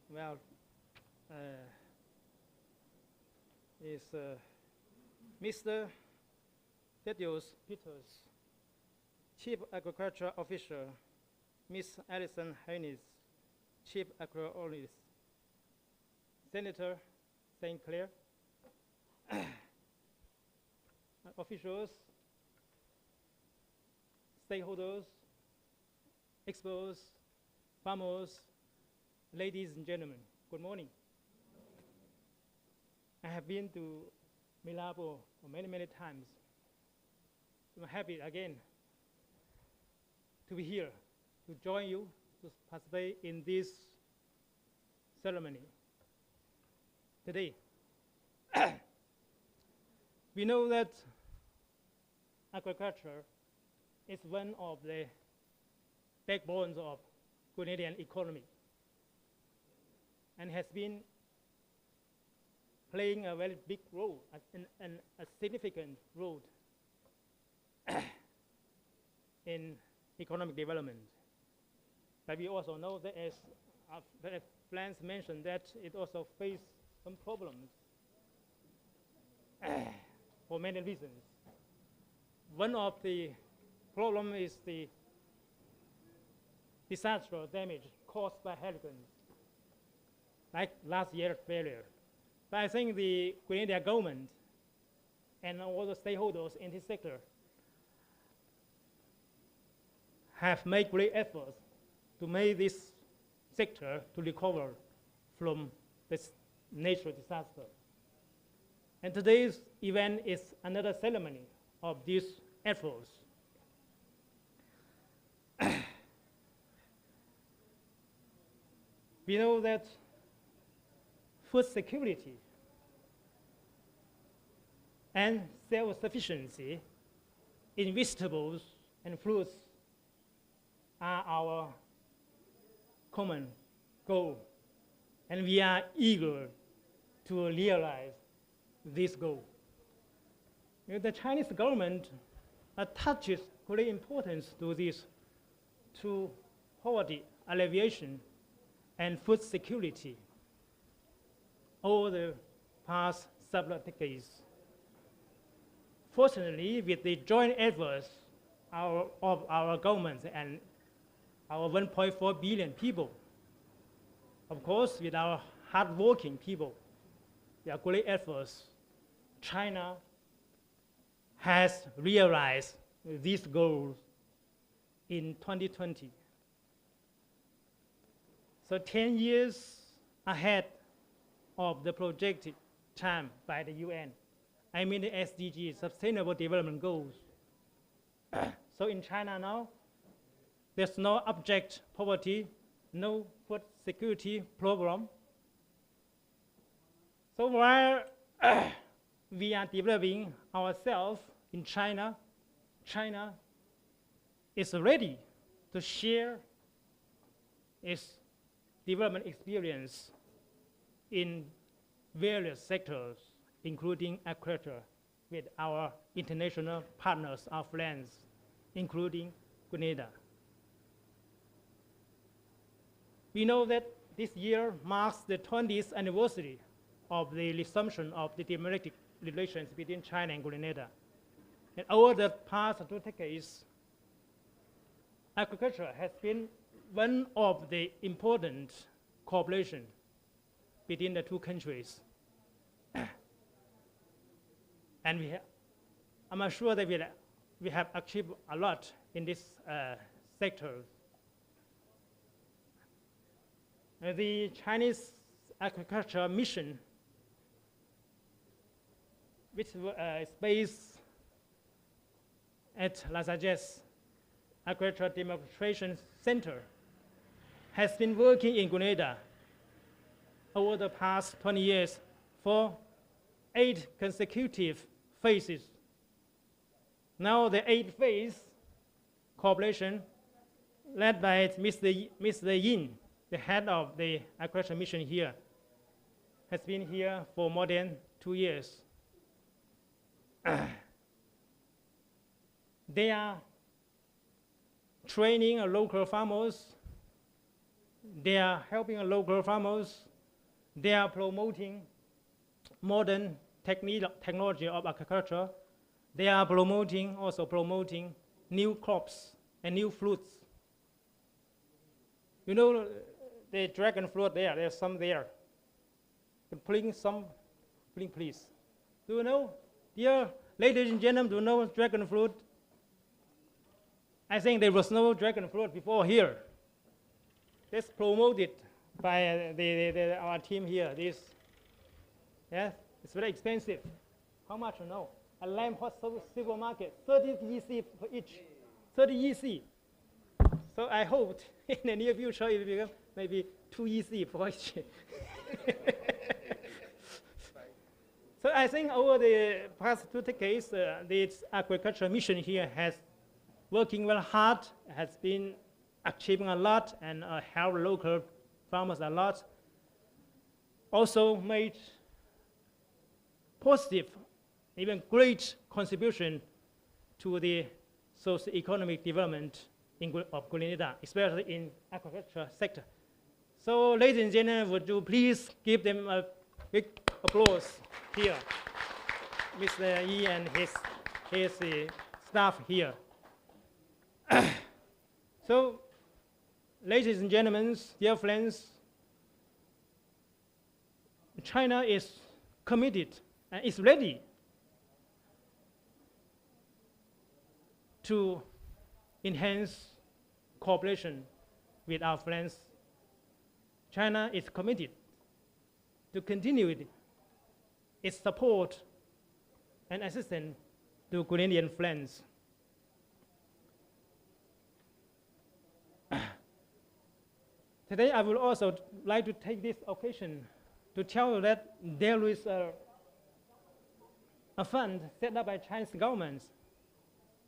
Well, is Mr. Thaddeus Peters, Chief Agriculture Officer, Ms. Alison Haynes, Chief Agronomist, Senator St. Clair, officials, stakeholders, experts, farmers, ladies and gentlemen, good morning. I have been to Malabo many, many times. I'm happy again to be here, to join you, to participate in this ceremony today. We know that agriculture is one of the backbones of Grenadian economy and has been playing a very big role and a significant role in economic development. But we also know that as Franz mentioned, that it also faces some problems for many reasons. One of the problems is the disaster damage caused by hurricanes, like last year's failure. But I think the Grenadian government and all the stakeholders in this sector have made great efforts to make this sector to recover from this natural disaster. And today's event is another ceremony of these efforts. We know that food security and self-sufficiency in vegetables and fruits are our common goal, and we are eager to realize this goal. The Chinese government attaches great importance to this, to poverty alleviation and food security over the past several decades. Fortunately, with the joint efforts of our government and our 1.4 billion people, of course, with our hardworking people, their great efforts, China has realized these goals in 2020. So 10 years ahead of the projected time by the UN, I mean the SDG, Sustainable Development Goals. So in China now, there's no abject poverty, no food security problem. So while we are developing ourselves in China, China is ready to share its development experience in various sectors, including agriculture, with our international partners, our friends, including Grenada. We know that this year marks the 20th anniversary of the resumption of the diplomatic relations between China and Grenada. And over the past 2 decades, agriculture has been one of the important cooperation between the two countries. And I'm sure that we have achieved a lot in this sector. The Chinese agriculture mission, which is based at Las Ages Agricultural Demonstration Center, has been working in Grenada over the past 20 years for 8 consecutive phases. Now the 8th phase cooperation, led by Mr. Yin, the head of the agriculture mission here, has been here for more than 2 years. They are training local farmers. They are helping local farmers. They are promoting modern technology of agriculture. They are also promoting new crops and new fruits. You know the dragon fruit there, there's some there. Please. Do you know, dear ladies and gentlemen, do you know dragon fruit? I think there was no dragon fruit before here. That's promoted by our team here. Yeah, it's very expensive. How much you know? A lamb hot supermarket, 30 EC for each, 30 EC. So I hope in the near future it will become maybe 2 EC for each. So I think over the past 2 decades, this agricultural mission here has working very hard, has been achieving a lot, and helped local farmers a lot. Also made positive, even great contribution to the socio-economic development of Grenada, especially in agriculture sector. So, ladies and gentlemen, would you please give them a big applause here, Mr. Yi and his staff here. So, ladies and gentlemen, dear friends, China is committed and is ready to enhance cooperation with our friends. China is committed to continue its support and assistance to Grenadian friends. Today, I would also like to take this occasion to tell you that there is a fund set up by Chinese government.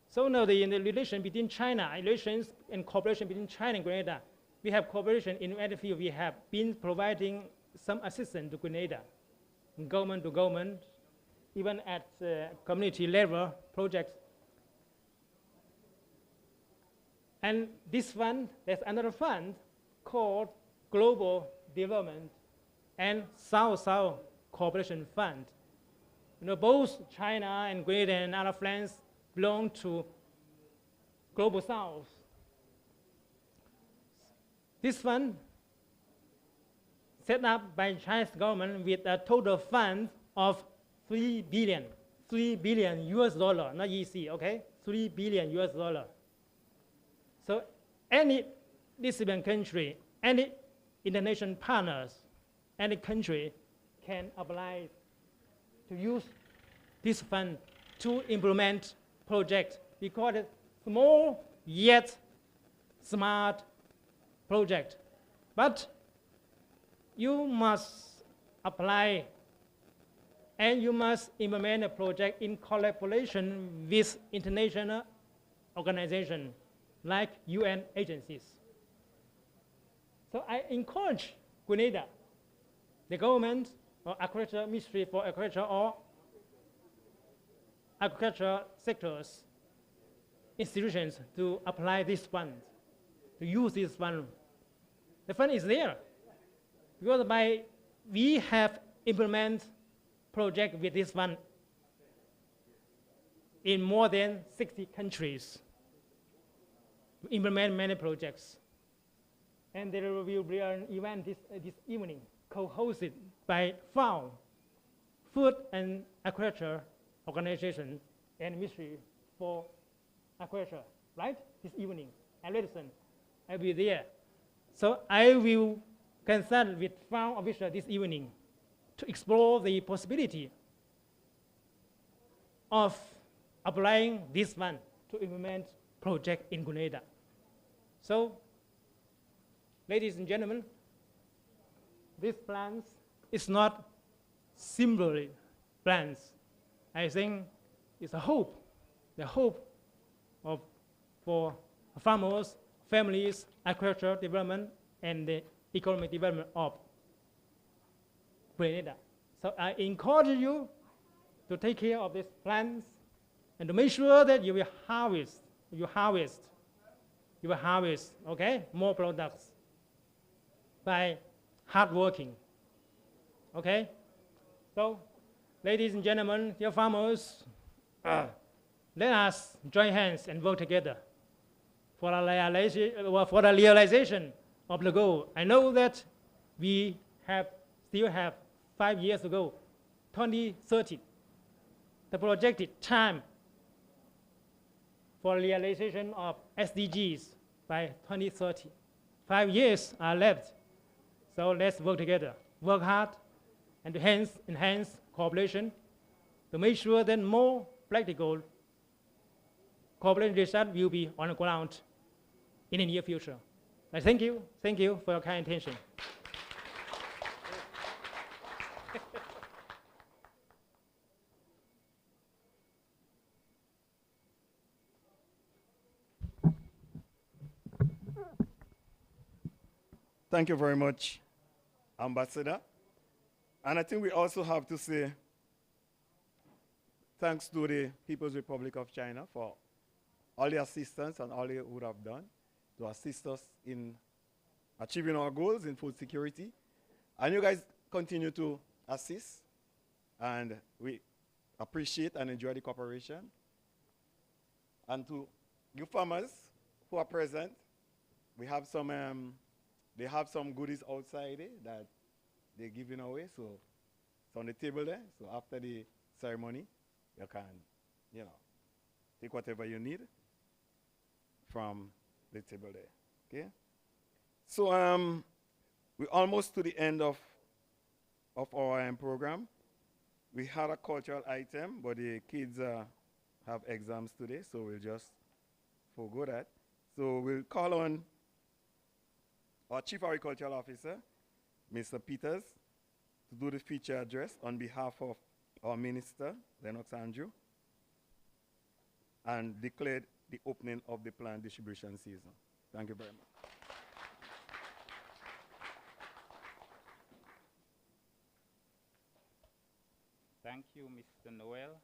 So now in the relation between China, relations and cooperation between China and Grenada, we have cooperation in every field. We have been providing some assistance to Grenada, government to government, even at community level projects. And this fund, there's another fund called Global Development and South-South Cooperation Fund. You know, both China and Grenada and other friends belong to Global South. This fund set up by Chinese government with a total fund of $3 billion US dollar, not EC, okay? $3 billion US dollar. So any recipient country, any international partners, any country can apply to use this fund to implement projects. We call it small yet smart project. But you must apply and you must implement a project in collaboration with international organizations like UN agencies. So I encourage Grenada, the government or agriculture ministry for agriculture or agricultural sectors, institutions to apply this fund, to use this fund. The fund is there because we have implemented project with this fund in more than 60 countries. We implement many projects. And there will be an event this evening co-hosted by FAO, Food and Agriculture Organization and Ministry for Agriculture, right? This evening at Redison. I'll be there. So I will consult with FAO officials this evening to explore the possibility of applying this fund to implement project in Grenada. So, ladies and gentlemen, these plans is not simply plans. I think it's a hope, the hope for farmers, families, agricultural development, and the economic development of Grenada. So I encourage you to take care of these plants and to make sure that you will harvest, okay, more products by hard working, okay? So, ladies and gentlemen, dear farmers, let us join hands and work together for the realization of the goal. I know that we still have 5 years ago, 2030, the projected time for realization of SDGs by 2030. 5 years are left, so let's work together, work hard, and to enhance cooperation to make sure that more practical cooperation results will be on the ground in the near future. I thank you for your kind attention. Thank you very much, Ambassador. And I think we also have to say thanks to the People's Republic of China for all the assistance and all they would have done to assist us in achieving our goals in food security. And you guys continue to assist, and we appreciate and enjoy the cooperation. And to you farmers who are present, we have some they have some goodies outside that they're giving away, so it's on the table there. So after the ceremony, you can, take whatever you need from the table there. Okay? So we're almost to the end of our program. We had a cultural item, but the kids have exams today, so we'll just forego that. So we'll call on our Chief Agricultural Officer, Mr. Peters, to do the feature address on behalf of our Minister, Lennox Andrew, and declared the opening of the plant distribution season. Thank you very much. Thank you, Mr. Noel.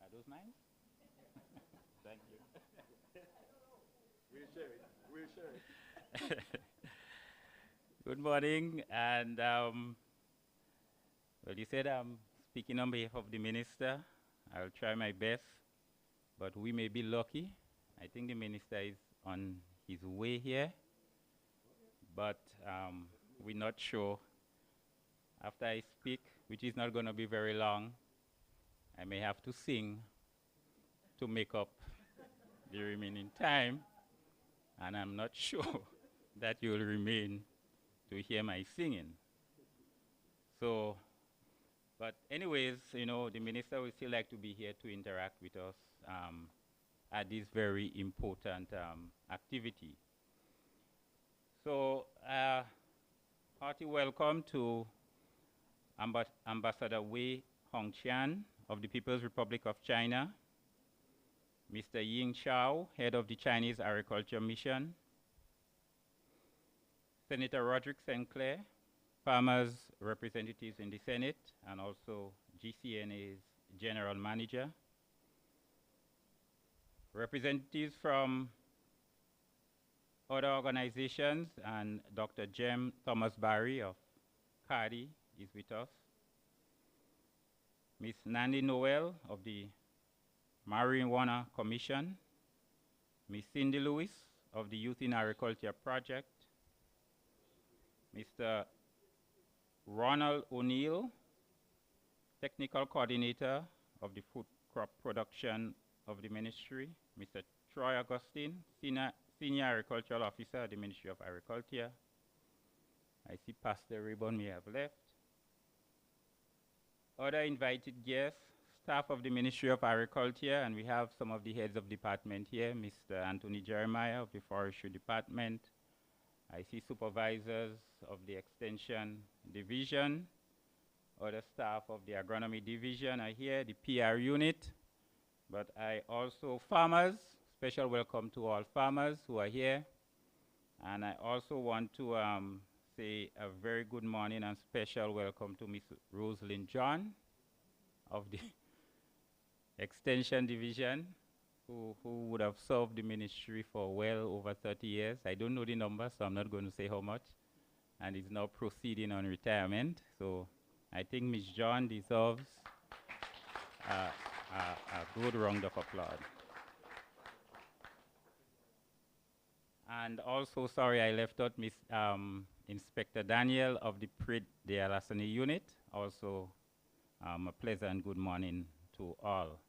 Are those mine? Thank you. We'll share it. Good morning, and well, you said I'm speaking on behalf of the minister. I'll try my best, but we may be lucky. I think the minister is on his way here, but we're not sure. After I speak, which is not going to be very long, I may have to sing to make up the remaining time, and I'm not sure that you'll remain to hear my singing. So, but anyways, the minister would still like to be here to interact with us at this very important activity. So, hearty welcome to Ambassador Wei Hongqian of the People's Republic of China, Mr. Ying Chao, head of the Chinese Agriculture Mission, Senator Roderick Sinclair, farmers representatives in the Senate, and also GCNA's general manager, representatives from other organizations, and Dr. Jem Thomas Barry of CARDI is with us. Ms. Nandi Noel of the Marijuana Commission, Ms. Cindy Lewis of the Youth in Agriculture Project, Mr. Ronald O'Neill, Technical Coordinator of the Food Crop Production of the Ministry, Mr. Troy Augustine, Senior Agricultural Officer at the Ministry of Agriculture. I see Pastor Ribbon may have left. Other invited guests, staff of the Ministry of Agriculture, and we have some of the heads of department here, Mr. Anthony Jeremiah of the Forestry Department. I see supervisors of the Extension Division, other staff of the Agronomy Division are here, the PR unit, but I also, farmers, special welcome to all farmers who are here. And I also want to say a very good morning and special welcome to Ms. Rosalind John of the Extension Division, who would have served the ministry for well over 30 years. I don't know the number, so I'm not going to say how much, and is now proceeding on retirement. So I think Ms. John deserves a good round of applause. And also, sorry, I left out Ms. Inspector Daniel of the PRID de Alassane unit. Also, a pleasant good morning to all.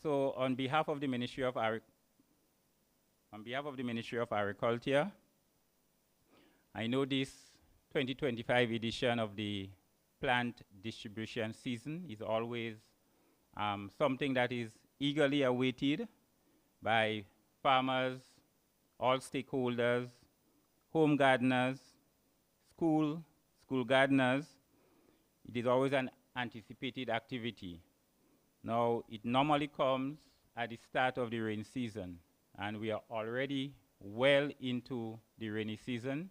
So on behalf of the Ministry of Agriculture, I know this 2025 edition of the plant distribution season is always something that is eagerly awaited by farmers, all stakeholders, home gardeners, school gardeners. It is always an anticipated activity. Now, it normally comes at the start of the rain season, and we are already well into the rainy season.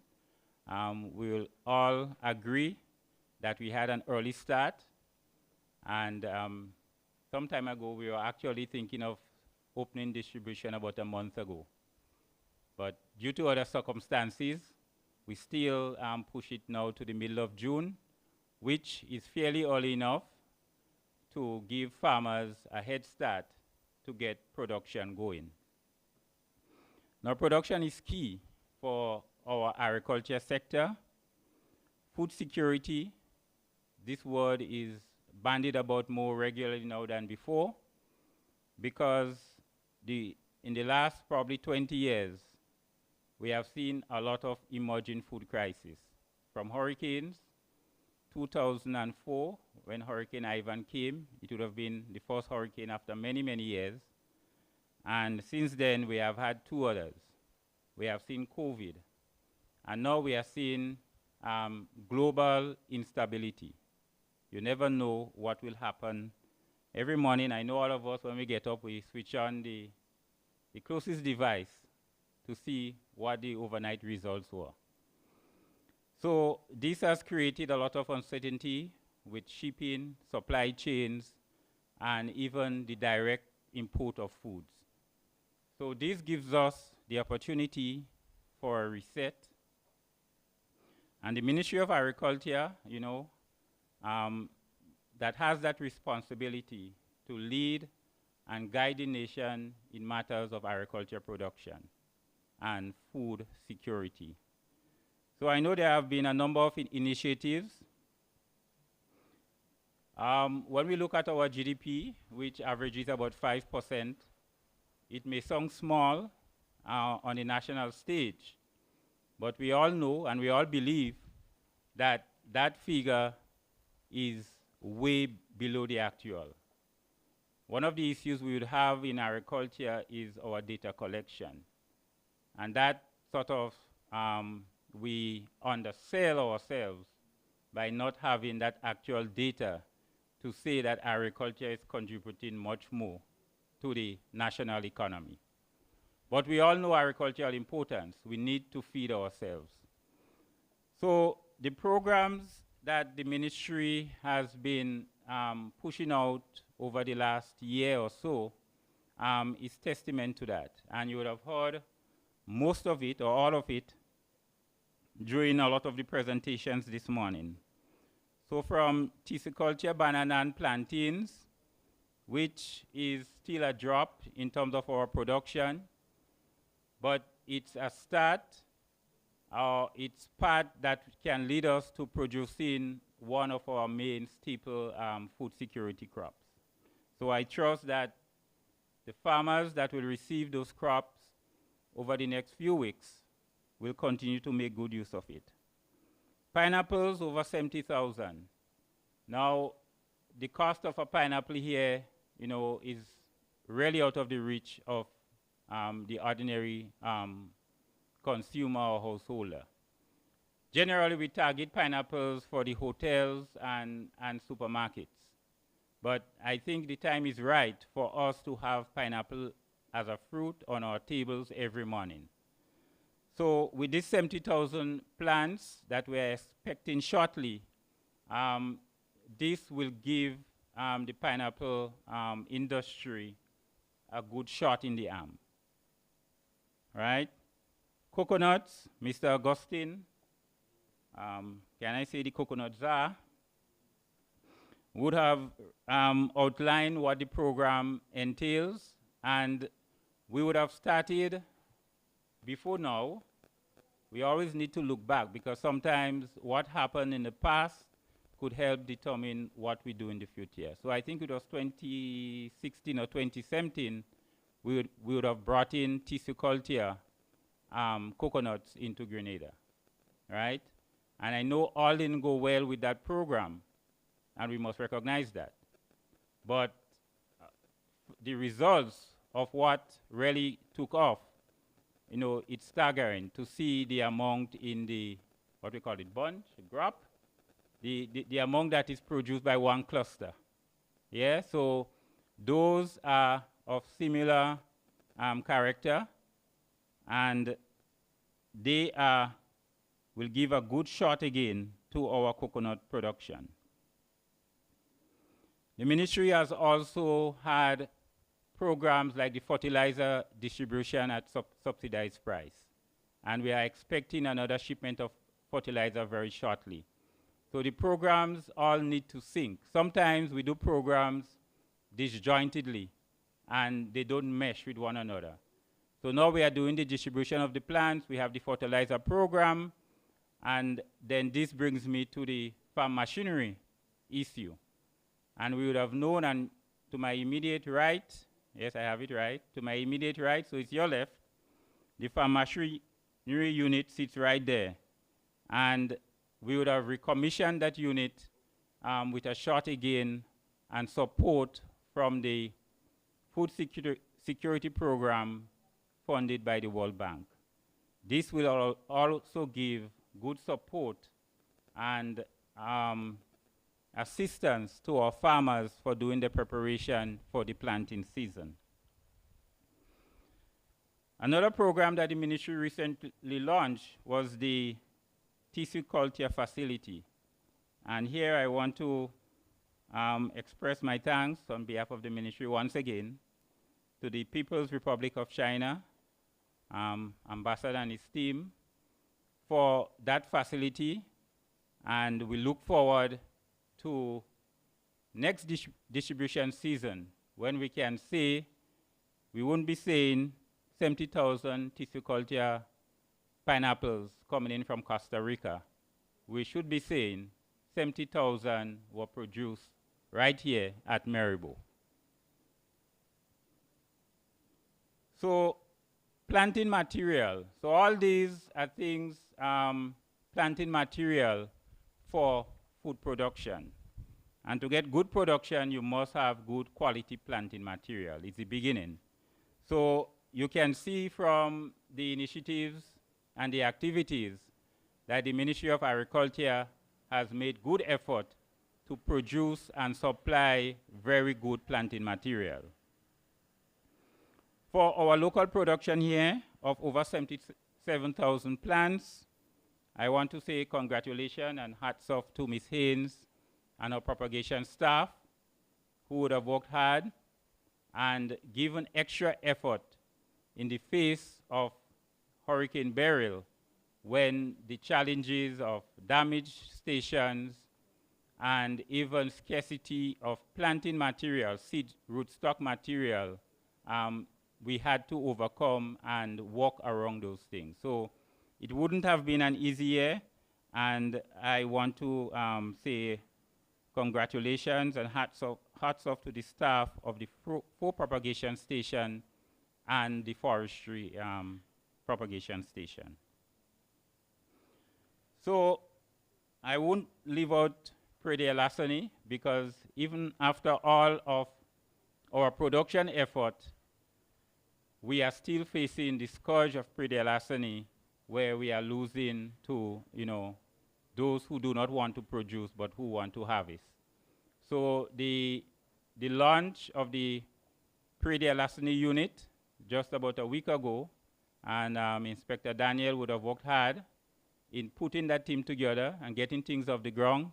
We will all agree that we had an early start, and some time ago, we were actually thinking of opening distribution about a month ago. But due to other circumstances, we still push it now to the middle of June, which is fairly early enough to give farmers a head start to get production going. Now, production is key for our agriculture sector. Food security, this word is bandied about more regularly now than before, because in the last probably 20 years, we have seen a lot of emerging food crises, from hurricanes. 2004, when Hurricane Ivan came, it would have been the first hurricane after many, many years. And since then, we have had two others. We have seen COVID. And now we are seeing global instability. You never know what will happen. Every morning, I know all of us, when we get up, we switch on the closest device to see what the overnight results were. So this has created a lot of uncertainty with shipping, supply chains, and even the direct import of foods. So this gives us the opportunity for a reset. And the Ministry of Agriculture, you know, that has that responsibility to lead and guide the nation in matters of agriculture production and food security. So I know there have been a number of initiatives. When we look at our GDP, which averages about 5%, it may sound small on the national stage, but we all know and we all believe that that figure is way below the actual. One of the issues we would have in agriculture is our data collection. And that sort of we undersell ourselves by not having that actual data to say that agriculture is contributing much more to the national economy. But we all know agricultural importance. We need to feed ourselves. So the programs that the ministry has been pushing out over the last year or so is testament to that. And you would have heard most of it or all of it during a lot of the presentations this morning. So from tissueculture, banana and plantains, which is still a drop in terms of our production, but it's a start, or it's part that can lead us to producing one of our main staple food security crops. So I trust that the farmers that will receive those crops over the next few weeks will continue to make good use of it. Pineapples, over 70,000. Now, the cost of a pineapple here, you know, is really out of the reach of the ordinary consumer or householder. Generally, we target pineapples for the hotels and supermarkets. But I think the time is right for us to have pineapple as a fruit on our tables every morning. So with these 70,000 plants that we're expecting shortly, this will give the pineapple industry a good shot in the arm. Right? Coconuts, Mr. Augustine, can I say the coconut czar, would have outlined what the program entails, and we would have started before now. We always need to look back because sometimes what happened in the past could help determine what we do in the future. So I think it was 2016 or 2017, we would have brought in tissueculture coconuts into Grenada, right? And I know all didn't go well with that program, and we must recognize that. But the results of what really took off, you know, it's staggering to see the amount in the, what we call it, bunch, crop, the amount that is produced by one cluster. Yeah, so those are of similar character, and they will give a good shot again to our coconut production. The ministry has also had programs like the fertilizer distribution at subsidized price. And we are expecting another shipment of fertilizer very shortly. So the programs all need to sync. Sometimes we do programs disjointedly and they don't mesh with one another. So now we are doing the distribution of the plants, we have the fertilizer program, and then this brings me to the farm machinery issue. And we would have known, and to my immediate right, yes, I have it right, to my immediate right, so it's your left, the farm machinery unit sits right there. And we would have recommissioned that unit with a short again and support from the food security program funded by the World Bank. This will also give good support and assistance to our farmers for doing the preparation for the planting season. Another program that the ministry recently launched was the tissueculture facility. And here I want to express my thanks on behalf of the ministry once again to the People's Republic of China, Ambassador and his team, for that facility. And we look forward to next distribution season when we can say, we won't be saying 70,000 tissueculture pineapples coming in from Costa Rica. We should be saying 70,000 were produced right here at Maribo. So planting material. So all these are things, planting material for food production. And to get good production, you must have good quality planting material. It's the beginning. So you can see from the initiatives and the activities that the Ministry of Agriculture has made good effort to produce and supply very good planting material. For our local production here of over 77,000 plants, I want to say congratulations and hats off to Ms. Haynes and our propagation staff who would have worked hard and given extra effort in the face of Hurricane Beryl, when the challenges of damaged stations and even scarcity of planting material, seed rootstock material, we had to overcome and walk around those things. So it wouldn't have been an easy year, and I want to say congratulations and hats off to the staff of the four propagation station and the forestry propagation station. So I won't leave out Prairie de Lassanie, because even after all of our production effort, we are still facing the scourge of Prairie de Lassanie, where we are losing to, those who do not want to produce but who want to harvest. So the launch of the Prairie de Lassanie unit just about a week ago, and Inspector Daniel would have worked hard in putting that team together and getting things off the ground.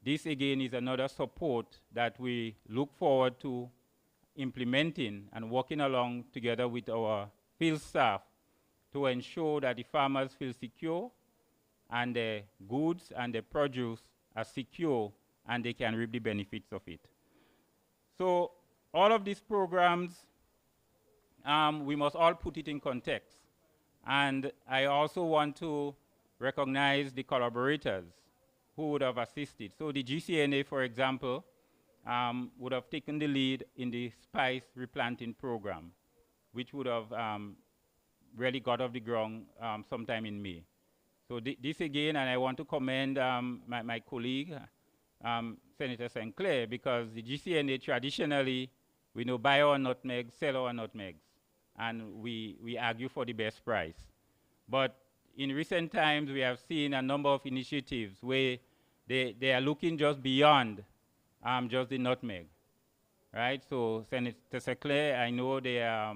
This again is another support that we look forward to implementing and working along together with our field staff to ensure that the farmers feel secure and the goods and the produce are secure and they can reap the benefits of it. So all of these programs, we must all put it in context. And I also want to recognize the collaborators who would have assisted. So the GCNA, for example, would have taken the lead in the spice replanting program, which would have really got off the ground sometime in May. So this again, and I want to commend my colleague, Senator St. Clair, because the GCNA traditionally, we know buy our nutmegs, sell our nutmegs, and we argue for the best price. But in recent times, we have seen a number of initiatives where they are looking just beyond just the nutmeg, right? So Senator St. Clair, I know they are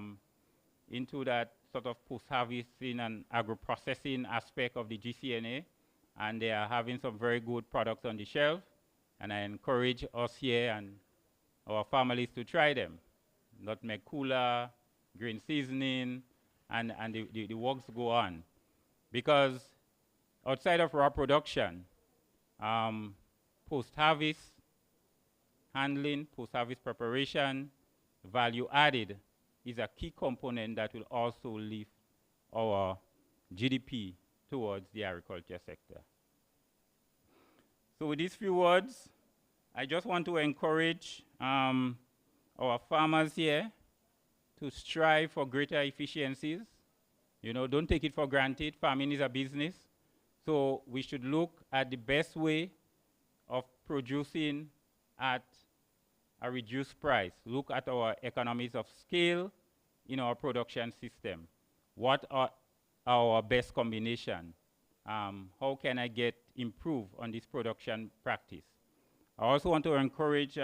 into that sort of post-harvesting and agro-processing aspect of the GCNA, and they are having some very good products on the shelf, and I encourage us here and our families to try them. Nutmeg cooler, green seasoning, and the works go on. Because outside of raw production, post-harvest handling, post-harvest preparation, value added is a key component that will also lift our GDP towards the agriculture sector. So with these few words, I just want to encourage our farmers here to strive for greater efficiencies. Don't take it for granted. Farming is a business. So we should look at the best way of producing at a reduced price. Look at our economies of scale in our production system. What are our best combination? How can I improve on this production practice? I also want to encourage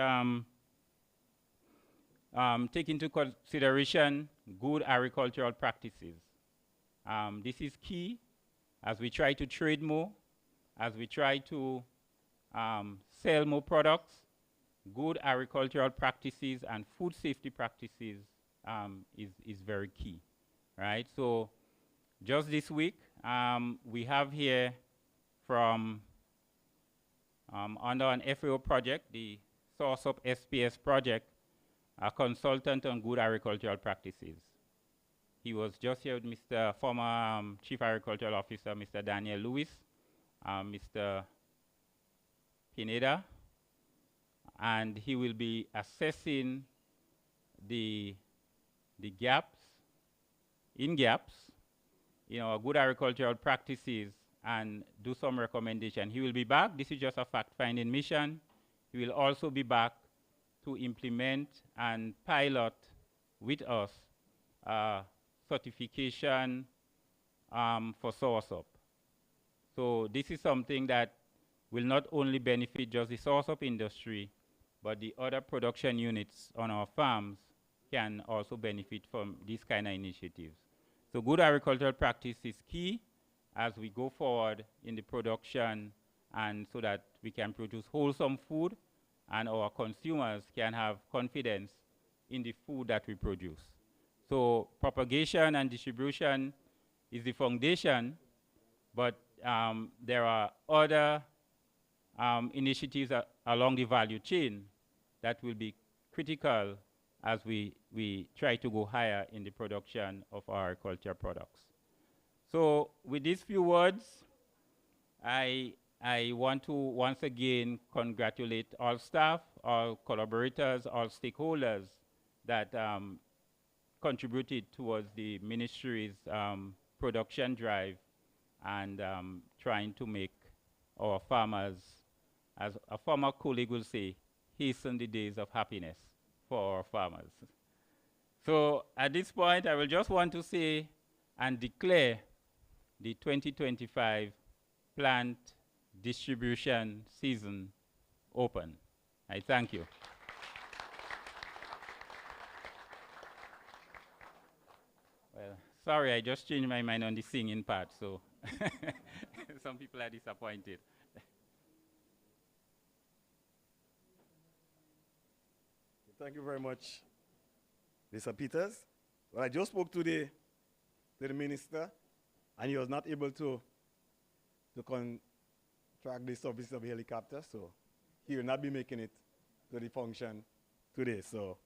take into consideration good agricultural practices. This is key as we try to trade more, as we try to sell more products. Good agricultural practices and food safety practices is very key, right? So just this week, we have here from under an FAO project, the Source Up SPS project, a consultant on good agricultural practices. He was just here with Mr. former Chief Agricultural Officer, Mr. Daniel Lewis, Mr. Pineda, and he will be assessing the gaps in our good agricultural practices and do some recommendation. He will be back. This is just a fact-finding mission. He will also be back to implement and pilot with us certification for soursop. So this is something that will not only benefit just the soursop industry, but the other production units on our farms can also benefit from these kind of initiatives. So good agricultural practice is key as we go forward in the production, and so that we can produce wholesome food and our consumers can have confidence in the food that we produce. So propagation and distribution is the foundation, but there are other initiatives along the value chain that will be critical as we try to go higher in the production of our agriculture products. So with these few words, I want to once again congratulate all staff, all collaborators, all stakeholders that contributed towards the ministry's production drive and trying to make our farmers, as a former colleague will say, hasten the days of happiness for our farmers. So at this point, I will just want to say and declare the 2025 plant distribution season open. I thank you. Well, sorry, I just changed my mind on the singing part, so some people are disappointed. Thank you very much, Mr. Peters. Well, I just spoke to the minister, and he was not able to contract the service of the helicopter, so he will not be making it to the function today. So,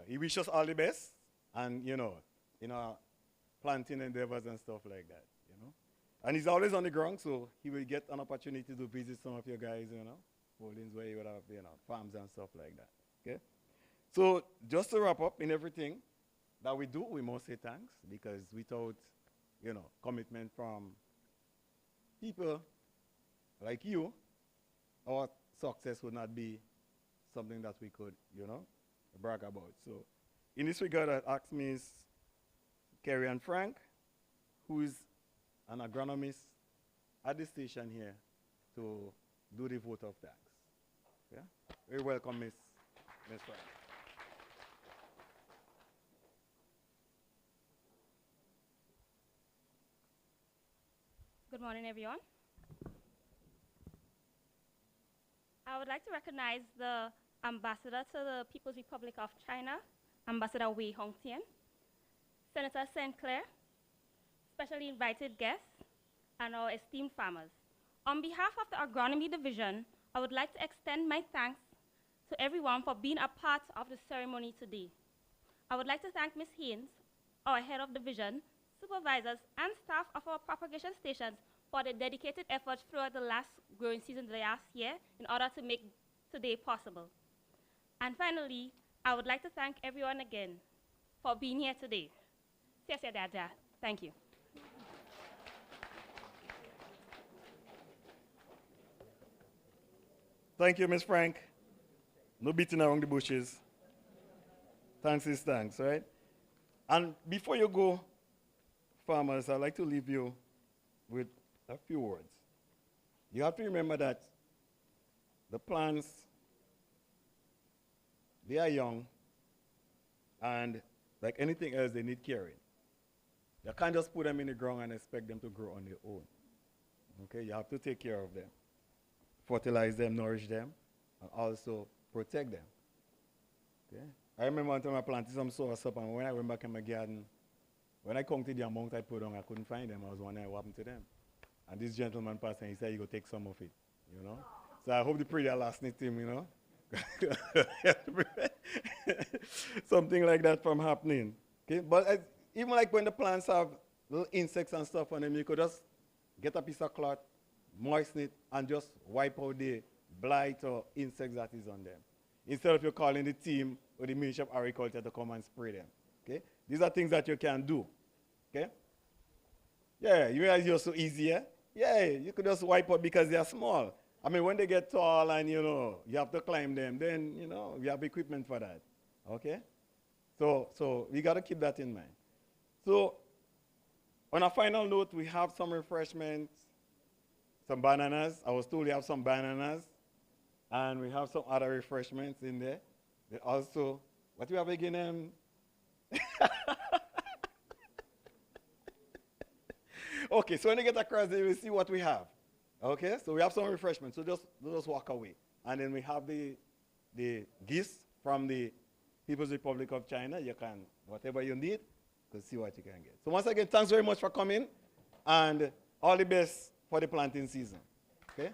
he wishes us all the best, and planting endeavors and stuff like that. And he's always on the ground, so he will get an opportunity to visit some of your guys, holdings where you would have, farms and stuff like that. Okay? So just to wrap up in everything that we do, we must say thanks, because without, commitment from people like you, our success would not be something that we could, brag about. So in this regard, I ask Ms. Kerry Ann Frank, who is an agronomist at the station here, to do the vote of thanks. Yeah? Very welcome, Ms. Frank. Good morning, everyone. I would like to recognize the ambassador to the People's Republic of China, Ambassador Wei Hongtian, Senator St. Clair, specially invited guests, and our esteemed farmers. On behalf of the Agronomy Division, I would like to extend my thanks to everyone for being a part of the ceremony today. I would like to thank Ms. Haynes, our head of division, supervisors, and staff of our propagation stations for their dedicated efforts throughout the last growing season last year in order to make today possible. And finally, I would like to thank everyone again for being here today. Thank you. Thank you, Ms. Frank. No beating around the bushes. Thanks is thanks, right? And before you go, farmers, I'd like to leave you with a few words. You have to remember that the plants, they are young, and like anything else, they need caring. You can't just put them in the ground and expect them to grow on their own. Okay, you have to take care of them, fertilize them, nourish them, and also protect them. Okay? I remember one time I planted some soursop, and when I went back in my garden, when I counted the amount I put on, I couldn't find them. I was wondering what happened to them. And this gentleman passed and he said, "You go take some of it," So I hope the prayer lasting him, something like that from happening. Okay, but even like when the plants have little insects and stuff on them, you could just get a piece of cloth, moisten it, and just wipe out the blight or insects that is on them, instead of you calling the team or the Ministry of Agriculture to come and spray them. Okay, these are things that you can do. Okay, yeah, you realize you're so easy, yeah? Yeah, you could just wipe out because they are small. I mean, when they get tall and, you have to climb them, then, you have equipment for that. Okay? So we got to keep that in mind. So On a final note, we have some refreshments, some bananas. I was told we have some bananas. And we have some other refreshments in there. They also, what we have again? Okay, so when you get across there, you will see what we have. Okay, so we have some refreshments, so just walk away. And then we have the gifts from the People's Republic of China. You can, whatever you need, to see what you can get. So once again, thanks very much for coming, and all the best for the planting season. Okay?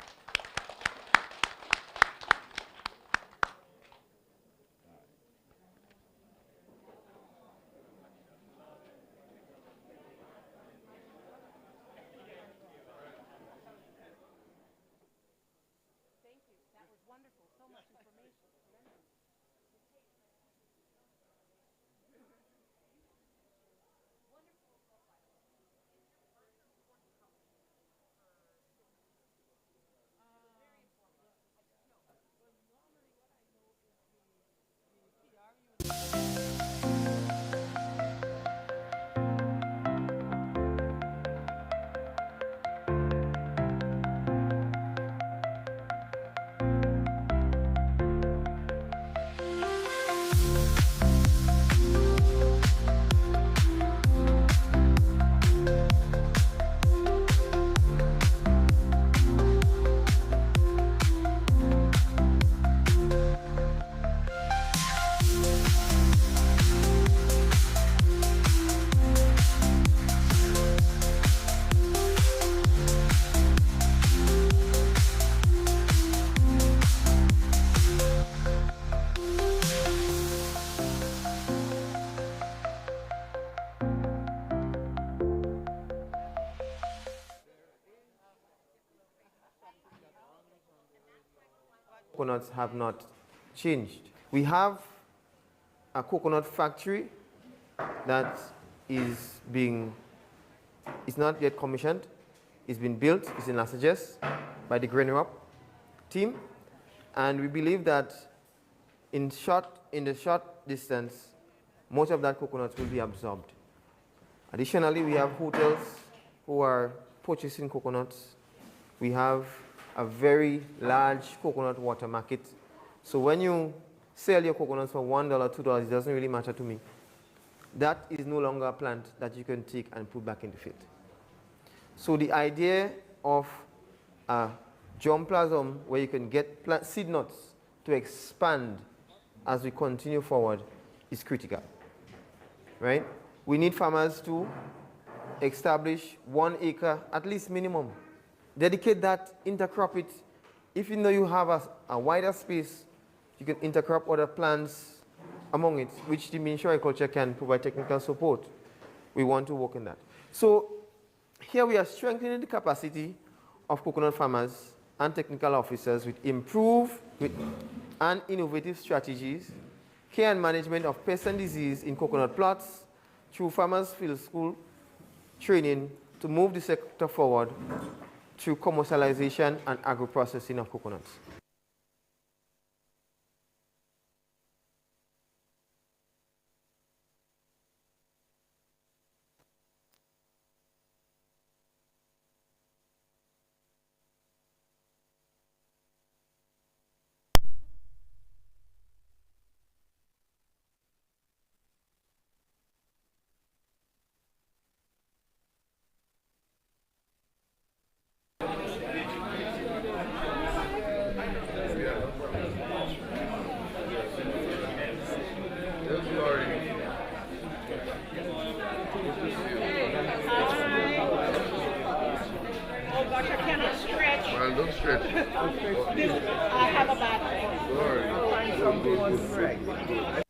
Coconuts have not changed. We have a coconut factory that is not yet commissioned. It's been built, it's in Lasajes by the GrainUp team. And we believe that in the short distance, most of that coconut will be absorbed. Additionally, we have hotels who are purchasing coconuts. We have a very large coconut water market. So when you sell your coconuts for $1, $2, it doesn't really matter to me. That is no longer a plant that you can take and put back in the field. So the idea of a germplasm where you can get seed nuts to expand as we continue forward is critical, right? We need farmers to establish 1 acre, at least minimum. Dedicate that, intercrop it. If you know you have a wider space, you can intercrop other plants among it, which the Ministry of Agriculture can provide technical support. We want to work on that. So here we are strengthening the capacity of coconut farmers and technical officers with improved and innovative strategies, care and management of pest and disease in coconut plots through farmers' field school training to move the sector forward through commercialization and agro-processing of coconuts. Well, don't stretch. I have a bad leg. Sorry.